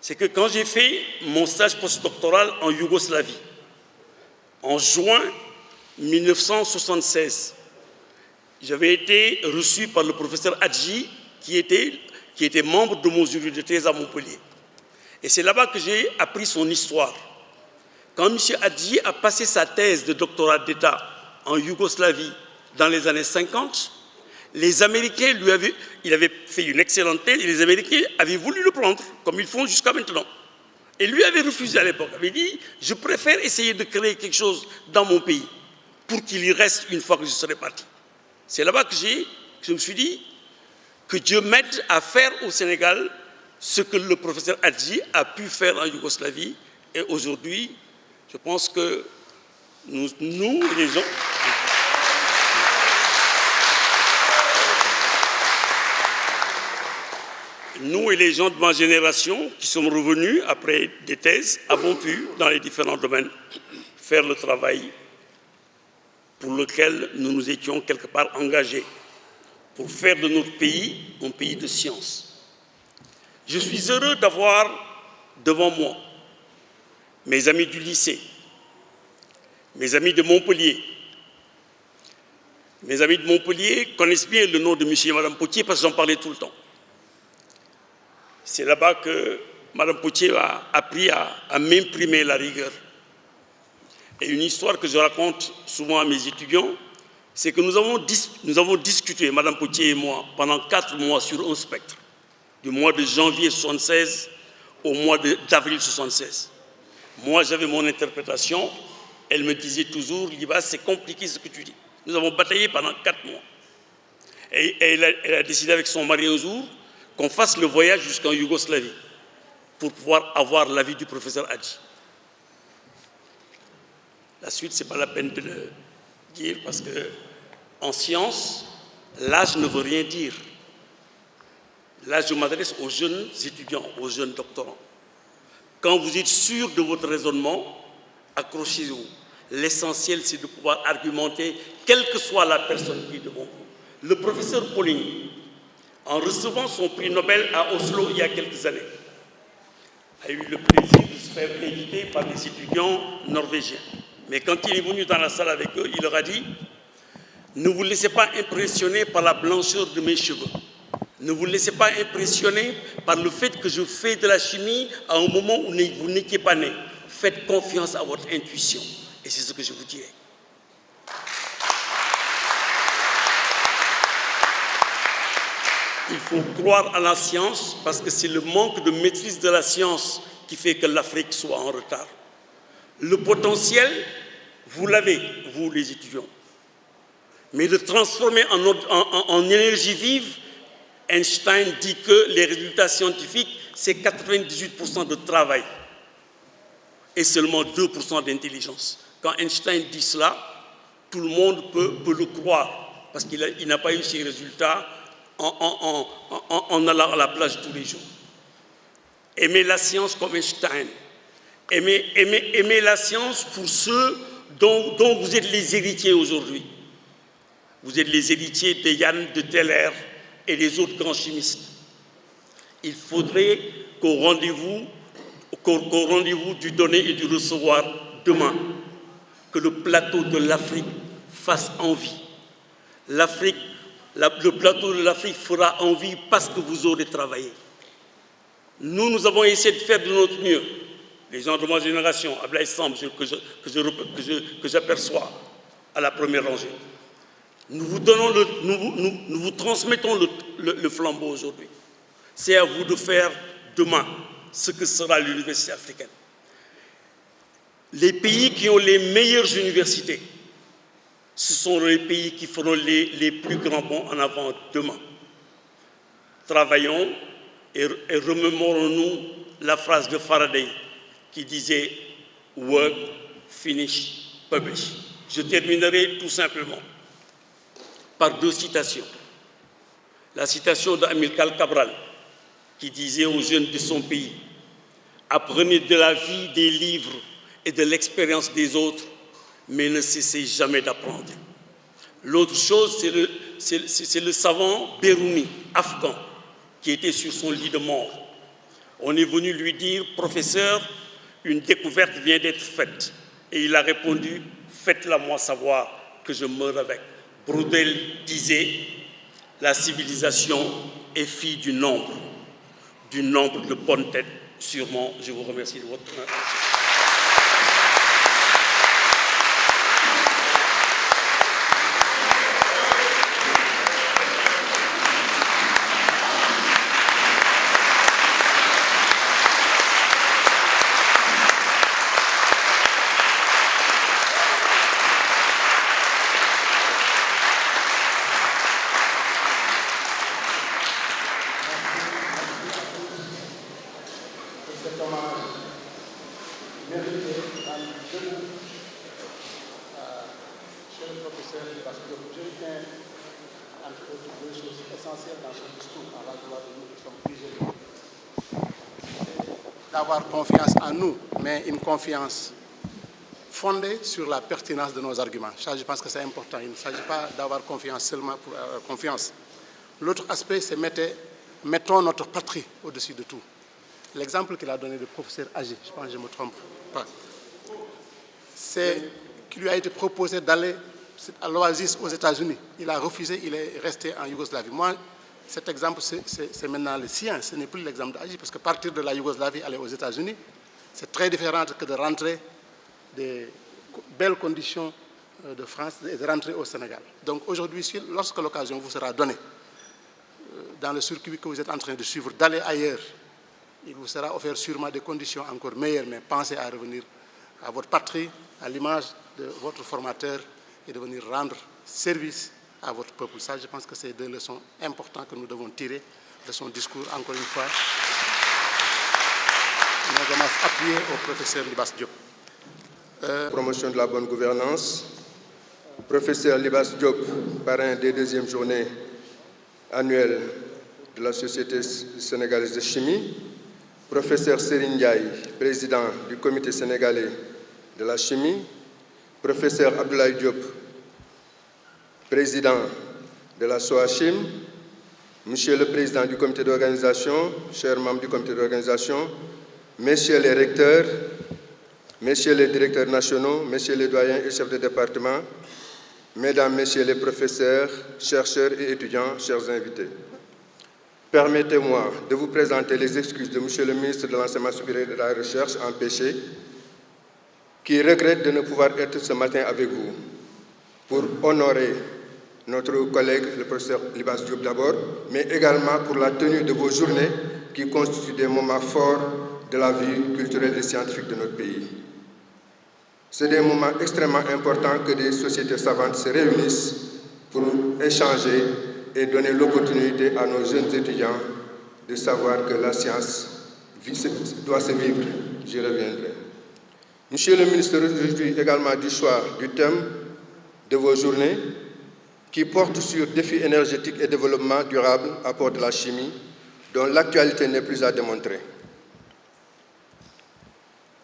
C'est que quand j'ai fait mon stage postdoctoral en Yougoslavie, en juin 1976, j'avais été reçu par le professeur Hadji, qui était membre de mon jury de thèse à Montpellier. Et c'est là-bas que j'ai appris son histoire. Quand M. Hadji a passé sa thèse de doctorat d'État en Yougoslavie dans les années 50, les Américains il avait fait une excellente thèse et les Américains avaient voulu le prendre, comme ils font jusqu'à maintenant. Et lui avait refusé à l'époque, avait dit « Je préfère essayer de créer quelque chose dans mon pays pour qu'il y reste une fois que je serai parti ». C'est là-bas que je me suis dit que Dieu m'aide à faire au Sénégal ce que le professeur Hadji a pu faire en Yougoslavie. Et aujourd'hui, je pense que nous les gens... Nous et les gens de ma génération qui sommes revenus après des thèses avons pu, dans les différents domaines, faire le travail pour lequel nous nous étions quelque part engagés, pour faire de notre pays un pays de science. Je suis heureux d'avoir devant moi mes amis du lycée, mes amis de Montpellier. Mes amis de Montpellier connaissent bien le nom de M. et Mme Potier parce que j'en parlais tout le temps. C'est là-bas que Mme Potier a appris à m'imprimer la rigueur. Et une histoire que je raconte souvent à mes étudiants, c'est que nous avons discuté, Mme Potier et moi, pendant 4 mois sur un spectre, du mois de janvier 1976 au mois d'avril 1976. Moi, j'avais mon interprétation, elle me disait toujours, Liba, c'est compliqué ce que tu dis. Nous avons bataillé pendant 4 mois. Et elle a décidé avec son mari un jour qu'on fasse le voyage jusqu'en Yougoslavie pour pouvoir avoir l'avis du professeur Hadji. La suite, ce n'est pas la peine de le dire parce qu'en science, l'âge ne veut rien dire. Là, je m'adresse aux jeunes étudiants, aux jeunes doctorants. Quand vous êtes sûr de votre raisonnement, accrochez-vous. L'essentiel, c'est de pouvoir argumenter, quelle que soit la personne qui est devant vous. Le professeur Poligny, en recevant son prix Nobel à Oslo il y a quelques années, a eu le plaisir de se faire inviter par les étudiants norvégiens. Mais quand il est venu dans la salle avec eux, il leur a dit « Ne vous laissez pas impressionner par la blancheur de mes cheveux. Ne vous laissez pas impressionner par le fait que je fais de la chimie à un moment où vous n'étiez pas né. Faites confiance à votre intuition. » Et c'est ce que je vous dirai. Il faut croire à la science parce que c'est le manque de maîtrise de la science qui fait que l'Afrique soit en retard. Le potentiel, vous l'avez, vous les étudiants. Mais le transformer en énergie vive, Einstein dit que les résultats scientifiques, c'est 98% de travail et seulement 2% d'intelligence. Quand Einstein dit cela, tout le monde peut le croire parce qu'il n'a pas eu ces résultats en allant à la plage tous les jours. Aimez la science comme Einstein. Aimez la science pour ceux dont vous êtes les héritiers aujourd'hui. Vous êtes les héritiers de Yann de Teller et les autres grands chimistes. Il faudrait qu'au rendez-vous du donner et du recevoir demain, que le plateau de l'Afrique fasse envie. Le plateau de l'Afrique fera envie parce que vous aurez travaillé. Nous avons essayé de faire de notre mieux. Les gens de ma génération, Ablaye Samb, que j'aperçois à la première rangée. Nous vous transmettons le flambeau aujourd'hui. C'est à vous de faire demain ce que sera l'université africaine. Les pays qui ont les meilleures universités, ce sont les pays qui feront les plus grands bonds en avant demain. Travaillons et remémorons-nous la phrase de Faraday qui disait « Work, finish, publish ». Je terminerai tout simplement par 2 citations. La citation d'Amilcar Cabral qui disait aux jeunes de son pays « Apprenez de la vie, des livres et de l'expérience des autres, mais ne cessez jamais d'apprendre. » L'autre chose, c'est le savant Biruni, afghan, qui était sur son lit de mort. On est venu lui dire « Professeur, une découverte vient d'être faite. » Et il a répondu « Faites-la moi savoir que je meurs avec. » Braudel disait « La civilisation est fille du nombre de bonnes têtes. » Sûrement, je vous remercie de votre attention. D'avoir confiance en nous, mais une confiance fondée sur la pertinence de nos arguments. Ça, je pense que c'est important. Il ne s'agit pas d'avoir confiance seulement pour avoir confiance. L'autre aspect, c'est mettons notre patrie au-dessus de tout. L'exemple qu'il a donné du professeur Hadji, je pense que je ne me trompe pas, c'est qu'il lui a été proposé d'aller à l'Oasis aux États-Unis. Il a refusé, il est resté en Yougoslavie. Moi, cet exemple, c'est maintenant le sien, ce n'est plus l'exemple d'Hadji, parce que partir de la Yougoslavie, aller aux États-Unis, c'est très différent que de rentrer des belles conditions de France et de rentrer au Sénégal. Donc aujourd'hui, lorsque l'occasion vous sera donnée, dans le circuit que vous êtes en train de suivre, d'aller ailleurs, il vous sera offert sûrement des conditions encore meilleures, mais pensez à revenir à votre patrie, à l'image de votre formateur et de venir rendre service à votre peuple. Ça, je pense que c'est deux leçons importantes que nous devons tirer de son discours. Encore une fois, nous allons appuyer au professeur Libas Diop. Promotion de la bonne gouvernance. Professeur Libas Diop, parrain des deuxièmes journées annuelles de la Société sénégalaise de chimie. Professeur Serigne Ndiaye, président du comité sénégalais de la chimie. Professeur Abdoulaye Diop, président de la SOACHIM. Monsieur le président du comité d'organisation, chers membres du comité d'organisation, messieurs les recteurs, messieurs les directeurs nationaux, messieurs les doyens et chefs de département, mesdames, messieurs les professeurs, chercheurs et étudiants, chers invités. Permettez-moi de vous présenter les excuses de monsieur le ministre de l'Enseignement supérieur et de la Recherche, empêché, qui regrette de ne pouvoir être ce matin avec vous pour honorer notre collègue, le professeur Libas Diop d'abord, mais également pour la tenue de vos journées qui constituent des moments forts de la vie culturelle et scientifique de notre pays. C'est des moments extrêmement importants que des sociétés savantes se réunissent pour échanger et donner l'opportunité à nos jeunes étudiants de savoir que la science doit se vivre. J'y reviendrai. Monsieur le ministre se réjouit également du choix du thème de vos journées qui porte sur défis énergétiques et développement durable, apport de la chimie, dont l'actualité n'est plus à démontrer.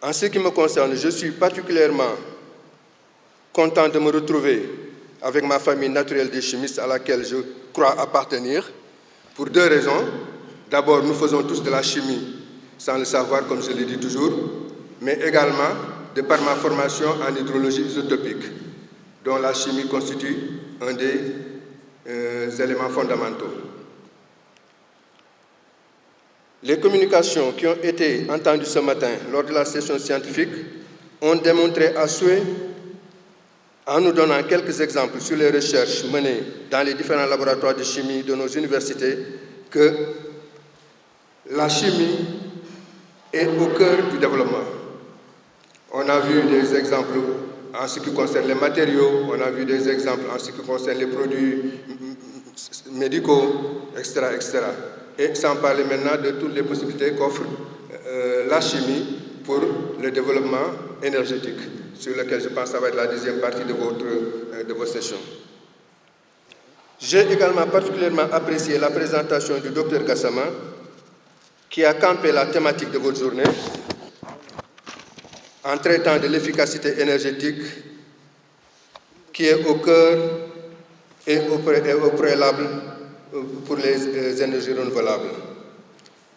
En ce qui me concerne, je suis particulièrement content de me retrouver avec ma famille naturelle des chimistes à laquelle je crois appartenir, pour deux raisons. D'abord, nous faisons tous de la chimie sans le savoir, comme je l'ai dit toujours, mais également de par ma formation en hydrologie isotopique, dont la chimie constitue un des éléments fondamentaux. Les communications qui ont été entendues ce matin lors de la session scientifique ont démontré à souhait, en nous donnant quelques exemples sur les recherches menées dans les différents laboratoires de chimie de nos universités, que la chimie est au cœur du développement. On a vu des exemples en ce qui concerne les matériaux, on a vu des exemples en ce qui concerne les produits médicaux, etc., etc. Et sans parler maintenant de toutes les possibilités qu'offre la chimie pour le développement énergétique, sur lequel je pense que ça va être la deuxième partie de votre session. J'ai également particulièrement apprécié la présentation du Dr Gassama, qui a campé la thématique de votre journée en traitant de l'efficacité énergétique qui est au cœur et au préalable pour les énergies renouvelables,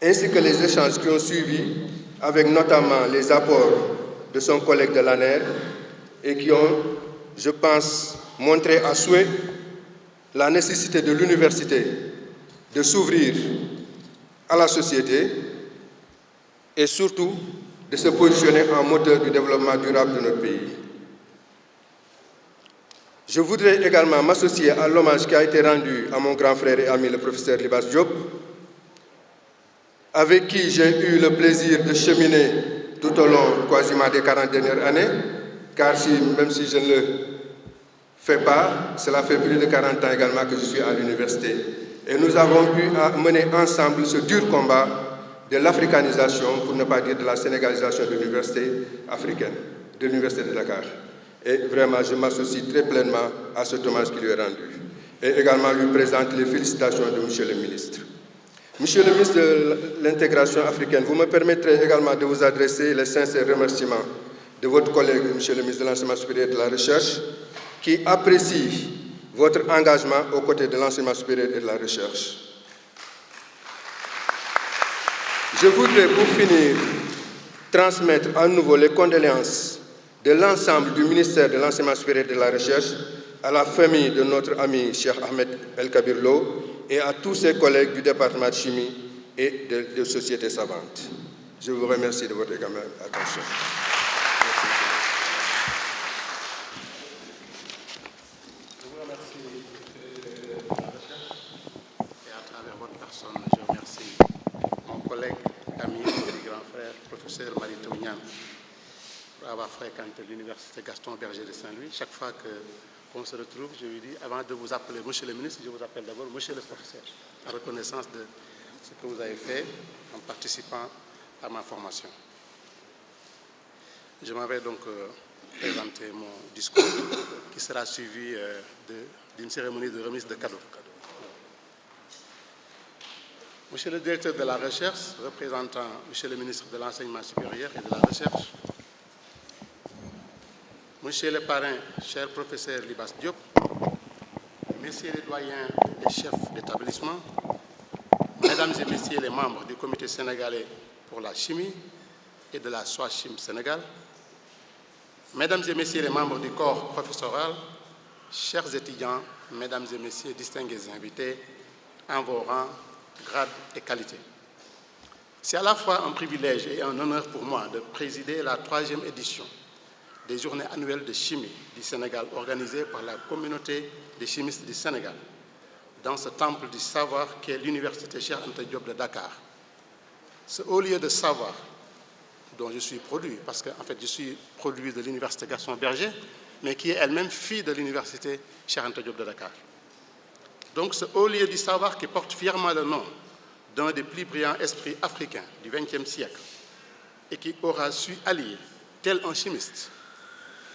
ainsi que les échanges qui ont suivi avec notamment les apports de son collègue de l'ANER et qui ont, je pense, montré à souhait la nécessité de l'université de s'ouvrir à la société et surtout de se positionner en moteur du développement durable de notre pays. Je voudrais également m'associer à l'hommage qui a été rendu à mon grand frère et ami, le professeur Libas Diop, avec qui j'ai eu le plaisir de cheminer tout au long quasiment des 40 dernières années, car même si je ne le fais pas, cela fait plus de 40 ans également que je suis à l'université. Et nous avons pu mener ensemble ce dur combat de l'africanisation, pour ne pas dire de la sénégalisation de l'université africaine, de l'université de Dakar. Et vraiment, je m'associe très pleinement à ce hommage qui lui est rendu. Et également lui présente les félicitations de monsieur le ministre. Monsieur le ministre de l'intégration africaine, vous me permettrez également de vous adresser les sincères remerciements de votre collègue, monsieur le ministre de l'Enseignement supérieur et de la Recherche, qui apprécie votre engagement aux côtés de l'enseignement supérieur et de la recherche. Je voudrais, pour finir, transmettre à nouveau les condoléances de l'ensemble du ministère de l'Enseignement supérieur et de la Recherche à la famille de notre ami Cheikh Ahmed El Kabir Lo et à tous ses collègues du département de chimie et de sociétés savantes. Je vous remercie de votre attention. Je vous remercie de la recherche et à travers votre personne, je remercie mon collègue, ami et grand frère, professeur Mary Teuw Niane, pour avoir fréquente l'université Gaston Berger de Saint-Louis. Chaque fois qu'on se retrouve, je lui dis, avant de vous appeler monsieur le ministre, je vous appelle d'abord monsieur le professeur, en reconnaissance de ce que vous avez fait en participant à ma formation. Je m'en vais donc présenter mon discours qui sera suivi d'une cérémonie de remise de cadeaux. Monsieur le directeur de la recherche, représentant monsieur le ministre de l'Enseignement supérieur et de la recherche, monsieur le parrain, cher professeur Libas Diop, messieurs les doyens et chefs d'établissement, mesdames et messieurs les membres du comité sénégalais pour la chimie et de la SOACHIM Sénégal, mesdames et messieurs les membres du corps professoral, chers étudiants, mesdames et messieurs distingués invités, en vos rangs, grades et qualités. C'est à la fois un privilège et un honneur pour moi de présider la 3e édition des Journées annuelles de chimie du Sénégal organisées par la communauté des chimistes du Sénégal dans ce temple du savoir qu'est l'Université Cheikh Anta Diop de Dakar. Ce haut lieu de savoir dont je suis produit, parce qu'en fait je suis produit de l'Université Gaston Berger, mais qui est elle-même fille de l'Université Cheikh Anta Diop de Dakar. Donc ce haut lieu du savoir qui porte fièrement le nom d'un des plus brillants esprits africains du XXe siècle et qui aura su allier, tel un chimiste,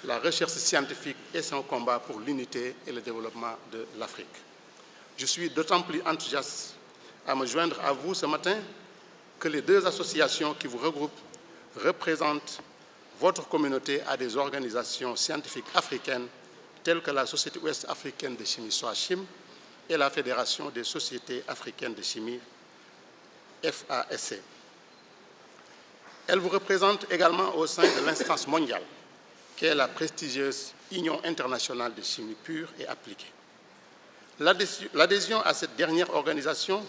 la recherche scientifique et son combat pour l'unité et le développement de l'Afrique. Je suis d'autant plus enthousiaste à me joindre à vous ce matin que les 2 associations qui vous regroupent représentent votre communauté à des organisations scientifiques africaines telles que la Société ouest africaine de chimie SOACHIM et la Fédération des sociétés africaines de chimie, FASC. Elle vous représente également au sein de l'instance mondiale, qui est la prestigieuse Union internationale de chimie pure et appliquée. L'adhésion à cette dernière organisation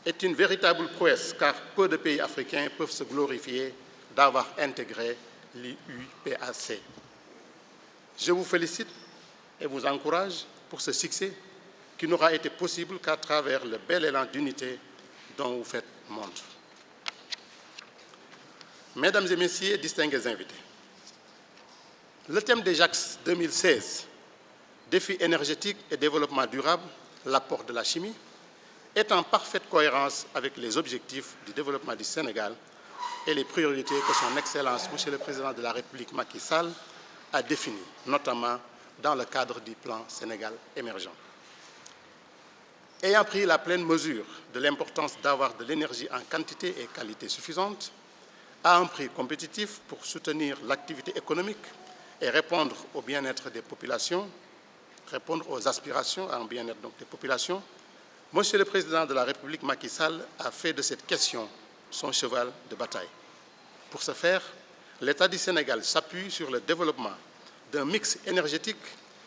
est une véritable prouesse, car peu de pays africains peuvent se glorifier d'avoir intégré l'UPAC. Je vous félicite et vous encourage pour ce succès qui n'aura été possible qu'à travers le bel élan d'unité dont vous faites montre. Mesdames et messieurs, distingués invités, le thème des JACS 2016, défis énergétiques et développement durable, l'apport de la chimie, est en parfaite cohérence avec les objectifs du développement du Sénégal et les priorités que son Excellence, Monsieur le Président de la République Macky Sall, a définies, notamment dans le cadre du plan Sénégal émergent. Ayant pris la pleine mesure de l'importance d'avoir de l'énergie en quantité et qualité suffisante, à un prix compétitif pour soutenir l'activité économique et répondre au bien-être des populations, répondre aux aspirations à un bien-être des populations, Monsieur le Président de la République Macky Sall a fait de cette question son cheval de bataille. Pour ce faire, l'État du Sénégal s'appuie sur le développement d'un mix énergétique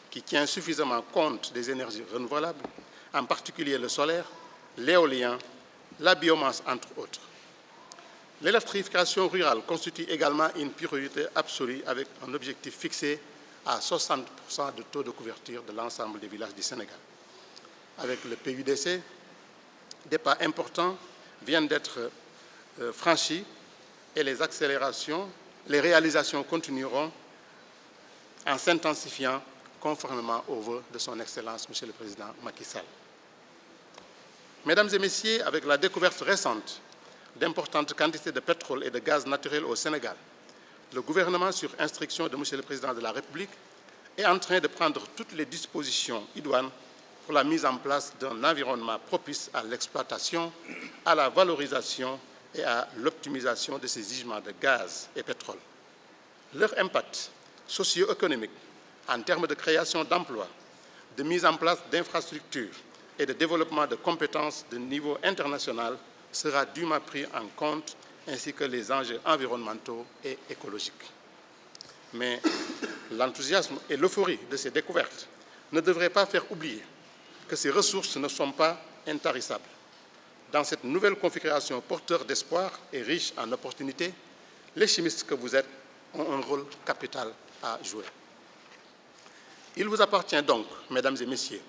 qui tient suffisamment compte des énergies renouvelables, en particulier le solaire, l'éolien, la biomasse, entre autres. L'électrification rurale constitue également une priorité absolue avec un objectif fixé à 60% de taux de couverture de l'ensemble des villages du Sénégal. Avec le PUDC, des pas importants viennent d'être franchis et les réalisations continueront en s'intensifiant conformément aux vœux de son Excellence, Monsieur le Président Macky Sall. Mesdames et Messieurs, avec la découverte récente d'importantes quantités de pétrole et de gaz naturel au Sénégal, le gouvernement, sur instruction de Monsieur le Président de la République, est en train de prendre toutes les dispositions idoines pour la mise en place d'un environnement propice à l'exploitation, à la valorisation et à l'optimisation de ces gisements de gaz et pétrole. Leur impact socio-économique en termes de création d'emplois, de mise en place d'infrastructures et de développement de compétences de niveau international sera dûment pris en compte, ainsi que les enjeux environnementaux et écologiques. Mais l'enthousiasme et l'euphorie de ces découvertes ne devraient pas faire oublier que ces ressources ne sont pas intarissables. Dans cette nouvelle configuration porteur d'espoir et riche en opportunités, les chimistes que vous êtes ont un rôle capital à jouer. Il vous appartient donc, mesdames et messieurs,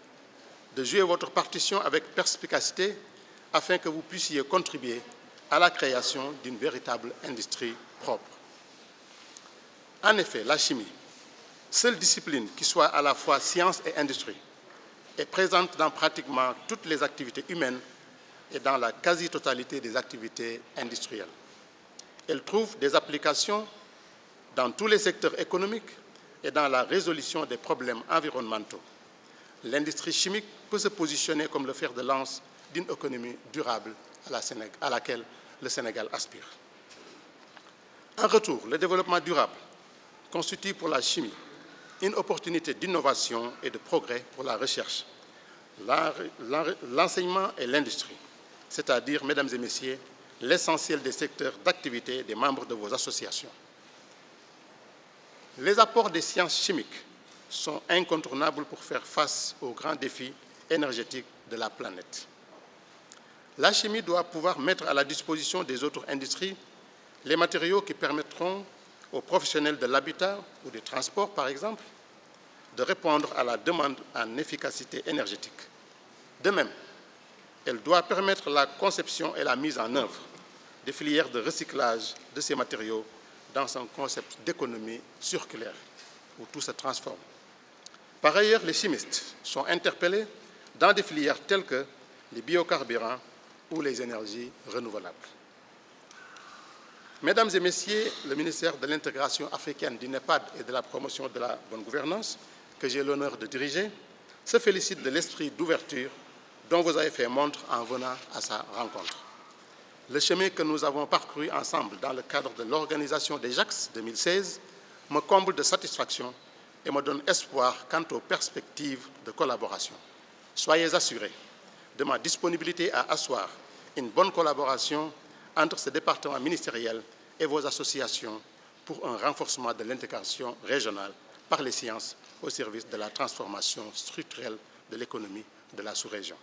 de jouer votre partition avec perspicacité afin que vous puissiez contribuer à la création d'une véritable industrie propre. En effet, la chimie, seule discipline qui soit à la fois science et industrie, est présente dans pratiquement toutes les activités humaines et dans la quasi-totalité des activités industrielles. Elle trouve des applications dans tous les secteurs économiques et dans la résolution des problèmes environnementaux. L'industrie chimique peut se positionner comme le fer de lance d'une économie durable à laquelle le Sénégal aspire. En retour, le développement durable constitue pour la chimie une opportunité d'innovation et de progrès pour la recherche, l'enseignement et l'industrie, c'est-à-dire, mesdames et messieurs, l'essentiel des secteurs d'activité des membres de vos associations. Les apports des sciences chimiques sont incontournables pour faire face aux grands défis énergétiques de la planète. La chimie doit pouvoir mettre à la disposition des autres industries les matériaux qui permettront aux professionnels de l'habitat ou des transports, par exemple, de répondre à la demande en efficacité énergétique. De même, elle doit permettre la conception et la mise en œuvre des filières de recyclage de ces matériaux dans un concept d'économie circulaire où tout se transforme. Par ailleurs, les chimistes sont interpellés dans des filières telles que les biocarburants ou les énergies renouvelables. Mesdames et messieurs, le ministère de l'intégration africaine, du NEPAD et de la promotion de la bonne gouvernance, que j'ai l'honneur de diriger, se félicite de l'esprit d'ouverture dont vous avez fait montre en venant à sa rencontre. Le chemin que nous avons parcouru ensemble dans le cadre de l'organisation des JACS 2016 me comble de satisfaction et me donne espoir quant aux perspectives de collaboration. Soyez assurés de ma disponibilité à asseoir une bonne collaboration entre ce département ministériel et vos associations pour un renforcement de l'intégration régionale par les sciences au service de la transformation structurelle de l'économie de la sous-région.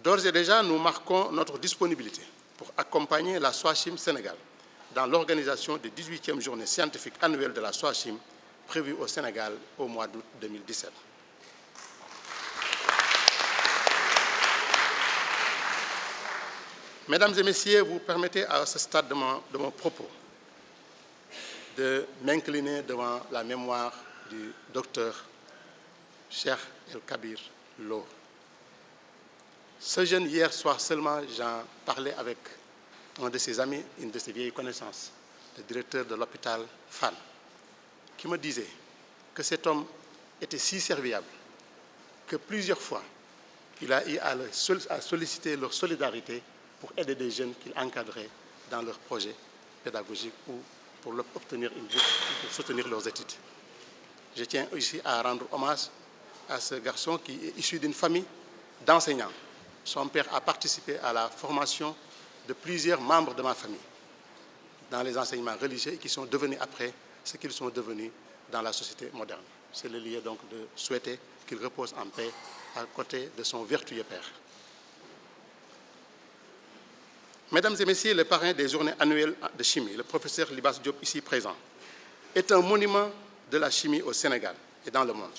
D'ores et déjà, nous marquons notre disponibilité pour accompagner la SOACHIM Sénégal dans l'organisation des 18e journées scientifiques annuelles de la SOACHIM prévues au Sénégal au mois d'août 2017. Mesdames et messieurs, vous permettez à ce stade de mon propos de m'incliner devant la mémoire du docteur Cheikh El-Kabir Lo. Ce jeune, hier soir seulement, j'en parlais avec un de ses amis, une de ses vieilles connaissances, le directeur de l'hôpital Fann, qui me disait que cet homme était si serviable que plusieurs fois, il a eu à solliciter leur solidarité pour aider des jeunes qu'il encadrait dans leurs projets pédagogiques ou pour obtenir une bourse pour soutenir leurs études. Je tiens ici à rendre hommage à ce garçon qui est issu d'une famille d'enseignants. Son père a participé à la formation de plusieurs membres de ma famille dans les enseignements religieux et qui sont devenus après ce qu'ils sont devenus dans la société moderne. C'est le lieu donc de souhaiter qu'il repose en paix à côté de son vertueux père. Mesdames et messieurs, le parrain des journées annuelles de chimie, le professeur Libas Diop, ici présent, est un monument de la chimie au Sénégal et dans le monde.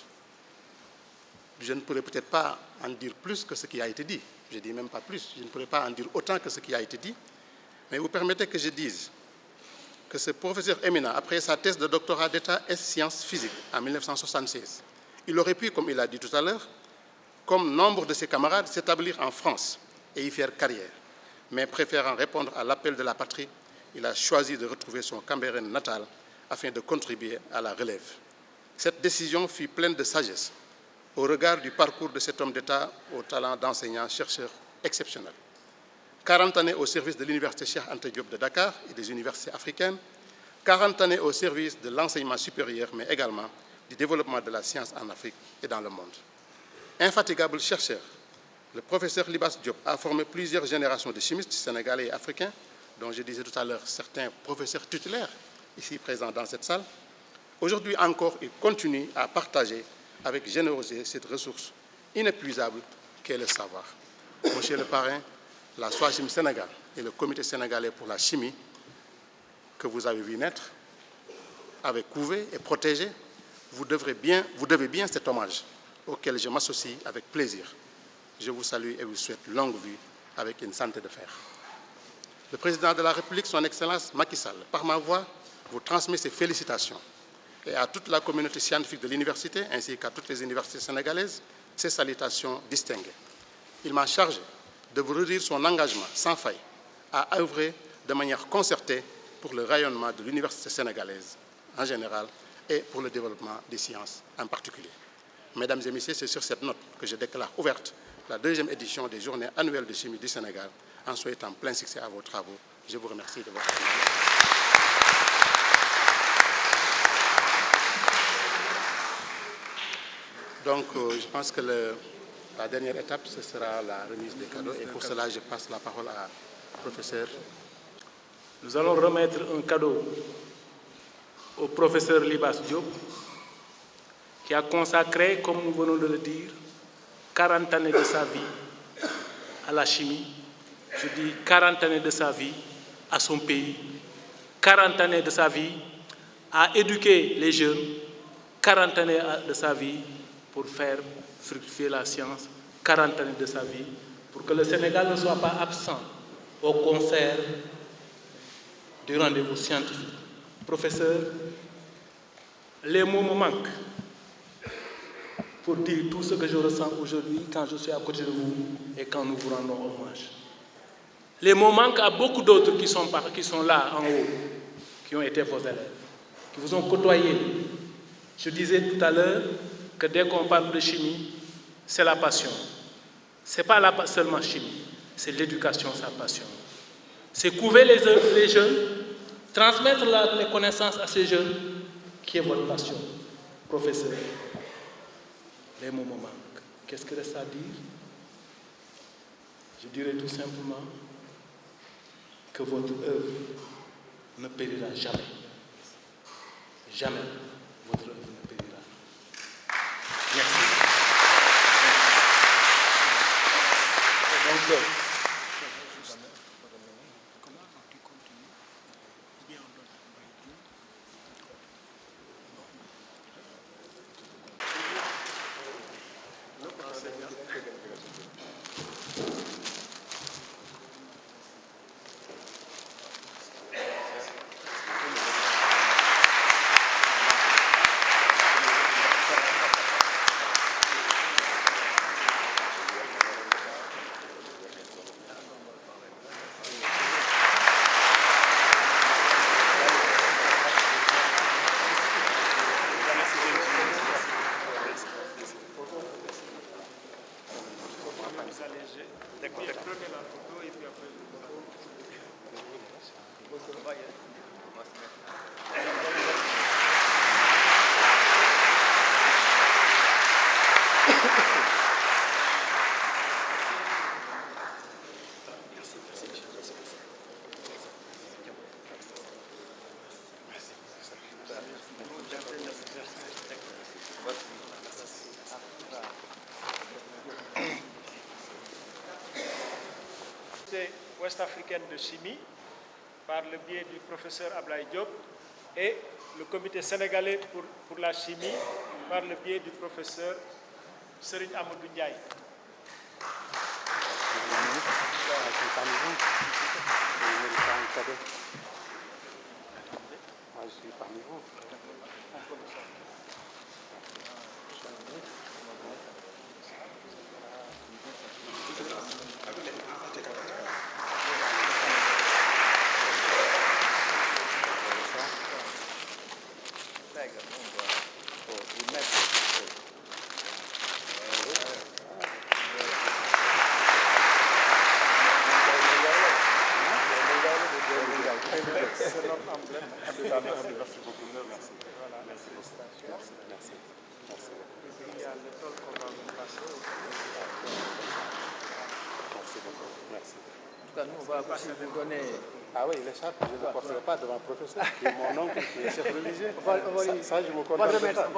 Je ne pourrais peut-être pas en dire plus que ce qui a été dit. Je ne dis même pas plus. Je ne pourrais pas en dire autant que ce qui a été dit. Mais vous permettez que je dise que ce professeur éminent, après sa thèse de doctorat d'État S sciences physiques en 1976, il aurait pu, comme il a dit tout à l'heure, comme nombre de ses camarades, s'établir en France et y faire carrière. Mais préférant répondre à l'appel de la patrie, il a choisi de retrouver son Cambérène natal afin de contribuer à la relève. Cette décision fut pleine de sagesse au regard du parcours de cet homme d'État au talent d'enseignant-chercheur exceptionnel. 40 années au service de l'Université Cheikh Anta Diop de Dakar et des universités africaines, 40 années au service de l'enseignement supérieur, mais également du développement de la science en Afrique et dans le monde. Infatigable chercheur, le professeur Libas Diop a formé plusieurs générations de chimistes sénégalais et africains, dont je disais tout à l'heure certains professeurs tutélaires ici présents dans cette salle. Aujourd'hui encore, il continue à partager avec générosité cette ressource inépuisable qu'est le savoir. Monsieur le parrain, la SOACHIM Sénégal et le Comité sénégalais pour la chimie que vous avez vu naître, avez couvé et protégé, vous devez bien cet hommage auquel je m'associe avec plaisir. Je vous salue et vous souhaite longue vie avec une santé de fer. Le président de la République, son Excellence Macky Sall, par ma voix, vous transmet ses félicitations et à toute la communauté scientifique de l'université ainsi qu'à toutes les universités sénégalaises, ses salutations distinguées. Il m'a chargé de vous redire son engagement sans faille à œuvrer de manière concertée pour le rayonnement de l'université sénégalaise en général et pour le développement des sciences en particulier. Mesdames et messieurs, c'est sur cette note que je déclare ouverte la 2e édition des Journées annuelles de chimie du Sénégal en souhaitant plein succès à vos travaux. Je vous remercie de votre attention. Donc, je pense que la dernière étape, ce sera la remise des cadeaux. Et pour cela, je passe la parole à professeur. Nous allons remettre un cadeau au professeur Libas Diop, qui a consacré, comme nous venons de le dire, 40 années de sa vie à la chimie. Je dis 40 années de sa vie à son pays, 40 années de sa vie à éduquer les jeunes, 40 années de sa vie pour faire fructifier la science, 40 années de sa vie pour que le Sénégal ne soit pas absent au concert du rendez-vous scientifique. Professeur, les mots me manquent pour dire tout ce que je ressens aujourd'hui quand je suis à côté de vous et quand nous vous rendons hommage. Les mots manquent à beaucoup d'autres qui sont là en haut, qui ont été vos élèves, qui vous ont côtoyé. Je disais tout à l'heure que dès qu'on parle de chimie, c'est la passion. Ce n'est pas seulement chimie, c'est l'éducation, sa passion. C'est couver les jeunes, transmettre les connaissances à ces jeunes, qui est votre passion. Professeur, les mots me manquent. Qu'est-ce qu'il reste à dire? Je dirais tout simplement que votre œuvre ne périra jamais. Jamais votre œuvre ne périra. Merci. Donc, Ouest-africaine de chimie, par le biais du professeur Ablaye Diop, et le comité sénégalais pour la chimie, par le biais du professeur Serigne Amadou Ndiaye. Je suis parmi vous. Ah oui, l'écharpe, je ne le porterai pas devant le professeur, qui est mon oncle, qui est chef religieux. Ça, je me contente de ça.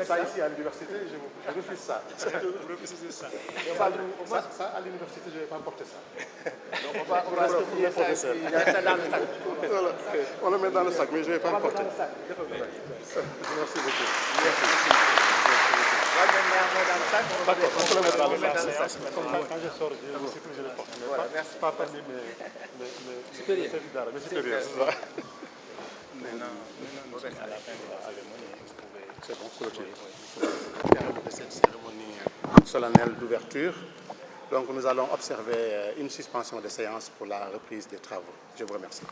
Ça, ici, à l'université, je refuse ça. Vous refusez ça. Ça, à l'université, je ne vais pas porter ça. On va se professeur. On le met dans le sac, mais je ne vais pas le porter. Merci beaucoup. D'accord, on peut le mettre dans le sac. Quand je sors, je le porte. Pas parmi mes supérieurs. À la fin de la cérémonie, vous pouvez... C'est bon, clôturer. Au terme de cette cérémonie solennelle d'ouverture, donc nous allons observer une suspension de séance pour la reprise des travaux. Je vous remercie.